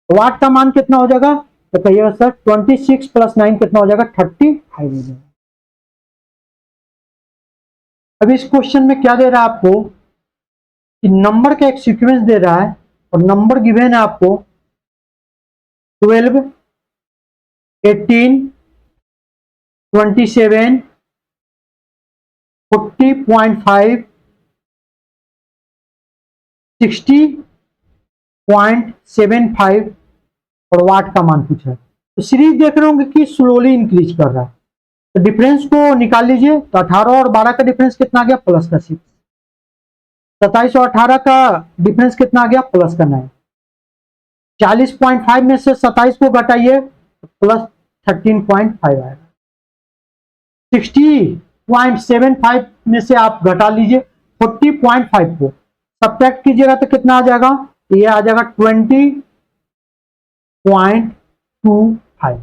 वाट का मान कितना हो जाएगा, तो कहिएगा सर 26 + 9 कितना हो जाएगा, 35 हो जाएगा। अब इस क्वेश्चन में क्या दे रहा है आपको कि नंबर का एक सीक्वेंस दे रहा है और नंबर गिवन है आपको 12 18 27 40.5 60.75 और वाट का मान पूछा है। तो सीरीज देख रहे होंगे कि स्लोली इंक्रीज कर रहा है। तो डिफरेंस को निकाल लीजिए, तो 18 और 12 का डिफरेंस कितना आ गया, प्लस का 6। 27 और 18 का डिफरेंस कितना आ गया, प्लस का 9। 40.5 में से 27 को घटाइए तो प्लस 13.5 आएगा। 60.75 में से आप घटा लीजिए 40.5 को, सब्ट्रैक्ट कीजिएगा तो कितना आ जाएगा, ये आ जाएगा 20.25।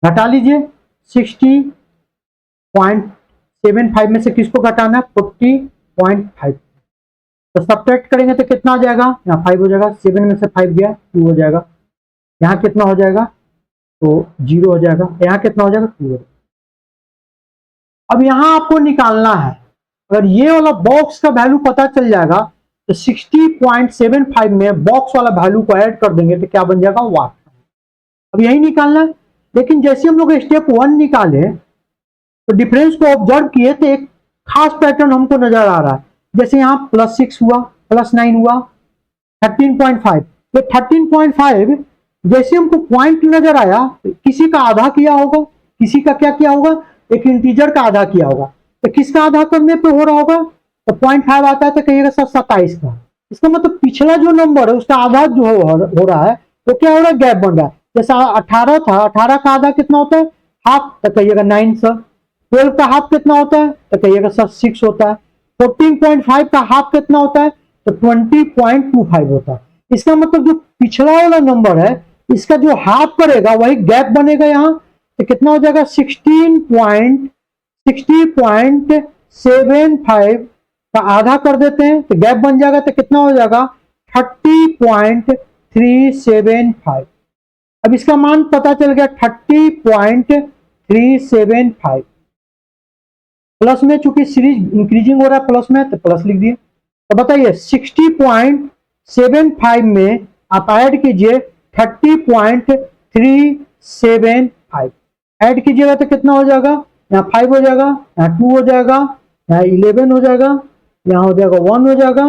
घटा लीजिए 60.75 में से किसको घटाना है, 40.5। तो सब्ट्रैक्ट करेंगे तो कितना आ जाएगा, यहाँ 5 हो जाएगा, 7 में से 5 गया 2 हो जाएगा, यहाँ कितना हो जाएगा, तो 0 हो जाएगा, यहाँ कितना हो जाएगा 2 हो जाएगा। अब यहां आपको निकालना है, अगर ये वाला बॉक्स का वैल्यू पता चल जाएगा तो 60.75 में बॉक्स वाला वैल्यू को ऐड कर देंगे तो क्या बन जाएगा, वाट। अब यही निकालना है। लेकिन जैसे हम लोग स्टेप 1 निकाले तो डिफरेंस को ऑब्जर्व किए तो एक खास पैटर्न हमको नजर आ रहा है। जैसे यहाँ +6 हुआ, +9 हुआ, 13.5। ये 13.5 जैसे हमको पॉइंट नजर आया, किसी का आधा किया होगा, किसी का क्या किया होगा, एक इंटीजर का आधा किया होगा। तो किसका आधा करने पे हो रहा होगा, तो 0.5 आता है तो कहिएगा सर 27 का। इसका मतलब पिछला जो नंबर है उसका आधा जो हो रहा है तो क्या हो रहा है, गैप बन रहा है। जैसा 18 था, 18 का आधा कितना होता है, हाफ, तो कहिएगा 9 सर। 12 का हाफ कितना होता है, तो कहिएगा सर 6 होता है। 14.5 का हाफ कितना होता है, तो 20.25 होता है। इसका मतलब जो पिछला वाला नंबर है इसका जो हाफ करेगा वही गैप बनेगा यहाँ, तो कितना हो जाएगा 60.75 का आधा कर देते हैं तो गैप बन जाएगा, तो कितना हो जाएगा 30.375। अब इसका मान पता चल गया 30.375। प्लस में चूंकि सीरीज इंक्रीजिंग हो रहा है प्लस में तो प्लस लिख दिए। तो बताइए 60.75 में आप ऐड कीजिए 30.375, ऐड कीजिएगा तो कितना हो जाएगा, यहाँ 5 हो जाएगा, यहाँ 2 हो जाएगा, यहाँ 11 हो जाएगा, यहाँ हो जाएगा 1 हो जाएगा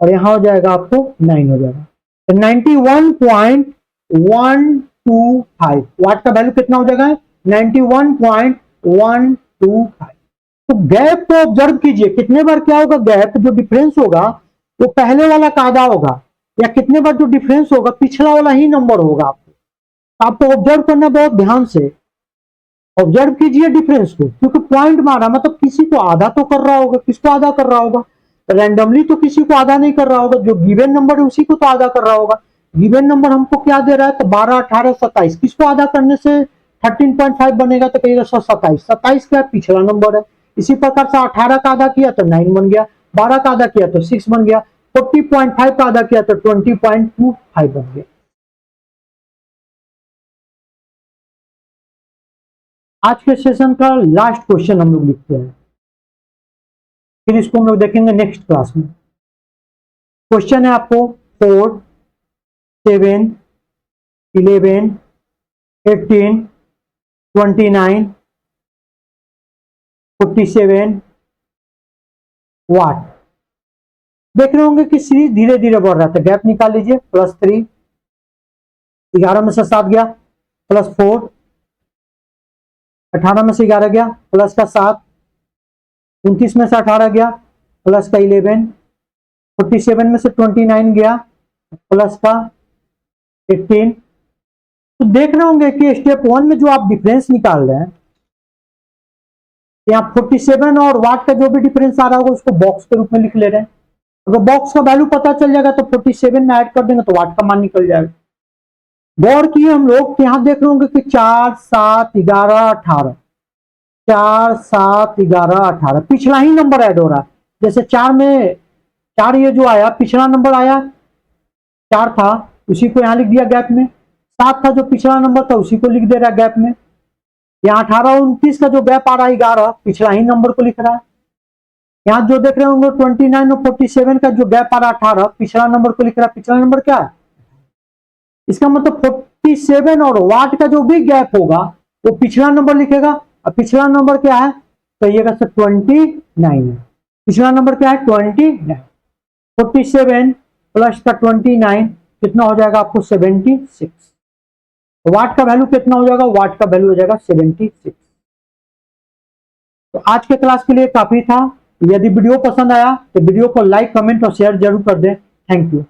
और यहाँ हो जाएगा आपको 9 हो जाएगा। तो 91.125 वाट का वैल्यू कितना हो जाएगा, 91.125। तो गैप को ऑब्जर्व कीजिए, कितने बार क्या होगा, गैप जो डिफरेंस होगा तो पहले वाला का आधा होगा या कितने बार जो डिफरेंस होगा पिछला वाला ही नंबर होगा। आपको ऑब्जर्व करना बहुत ध्यान से, ऑब्जर्व कीजिए डिफरेंस को, क्योंकि पॉइंट मारा मतलब किसी को आधा तो कर रहा होगा, किसको आधा कर रहा होगा, रैंडमली तो किसी को आधा नहीं कर रहा होगा, जो गिवन नंबर है उसी को तो आधा कर रहा होगा। गिवन नंबर हमको क्या दे रहा है, तो 12, 18, 27, किसको आधा करने से 13.5 बनेगा, तो कहिएगा 127, 27 क्या पिछला नंबर है। इसी प्रकार से 18 का आधा किया तो 9 बन गया, 12 का आधा किया तो 6 बन गया, 40.5 का आधा किया तो 20.25 बन गया। आज के सेशन का लास्ट क्वेश्चन हम लोग लिखते हैं, फिर इसको हम लोग देखेंगे नेक्स्ट क्लास में। क्वेश्चन है आपको 4, 7, 11, 18, 29, 47 वाट। देख रहे होंगे कि सीरीज धीरे धीरे बढ़ रहा था, गैप निकाल लीजिए, +3, 11 में से 7 गया, +4, 18 में से 11 गया, प्लस का 7, 29 में से 18 गया, प्लस का 11, 47 में से 29 गया, प्लस का 18। तो देख रहे होंगे कि स्टेप 1 में जो आप डिफरेंस निकाल रहे हैं, यहाँ 47 और वाट का जो भी डिफरेंस आ रहा होगा उसको बॉक्स के रूप में लिख ले रहे हैं। अगर बॉक्स का वैल्यू पता चल जाएगा तो 47 में ऐड कर देंगे तो वाट का मान निकल जाएगा। गौर किए हम लोग, यहां देख रहे होंगे कि 4, 7, 11, 18, 4, 7, 11, 18 पिछला ही नंबर ऐड हो रहा है। जैसे 4 में 4 ये जो आया पिछला नंबर आया, 4 था उसी को यहां लिख दिया गैप में, 7 था जो पिछला नंबर था उसी को लिख दे रहा है गैप में, यहाँ 18 और 29 का जो गैप आ रहा है 11 पिछला ही नंबर को लिख रहा है। यहाँ जो देख रहे होंगे 29 और 47 का जो गैप आ रहा है 18 पिछला नंबर को लिख रहा है। पिछला नंबर क्या है, इसका मतलब 47 और वाट का जो भी गैप होगा वो पिछला नंबर लिखेगा। अब पिछला नंबर क्या है, कहिएगा सर 29 है। पिछला नंबर क्या है 29, 47 प्लस का 29 कितना हो जाएगा आपको 76। वाट का वैल्यू कितना हो जाएगा, वाट का वैल्यू हो जाएगा 76। तो आज के क्लास के लिए काफी था। यदि वीडियो पसंद आया तो वीडियो को लाइक, कमेंट और शेयर जरूर कर दें। Thank you.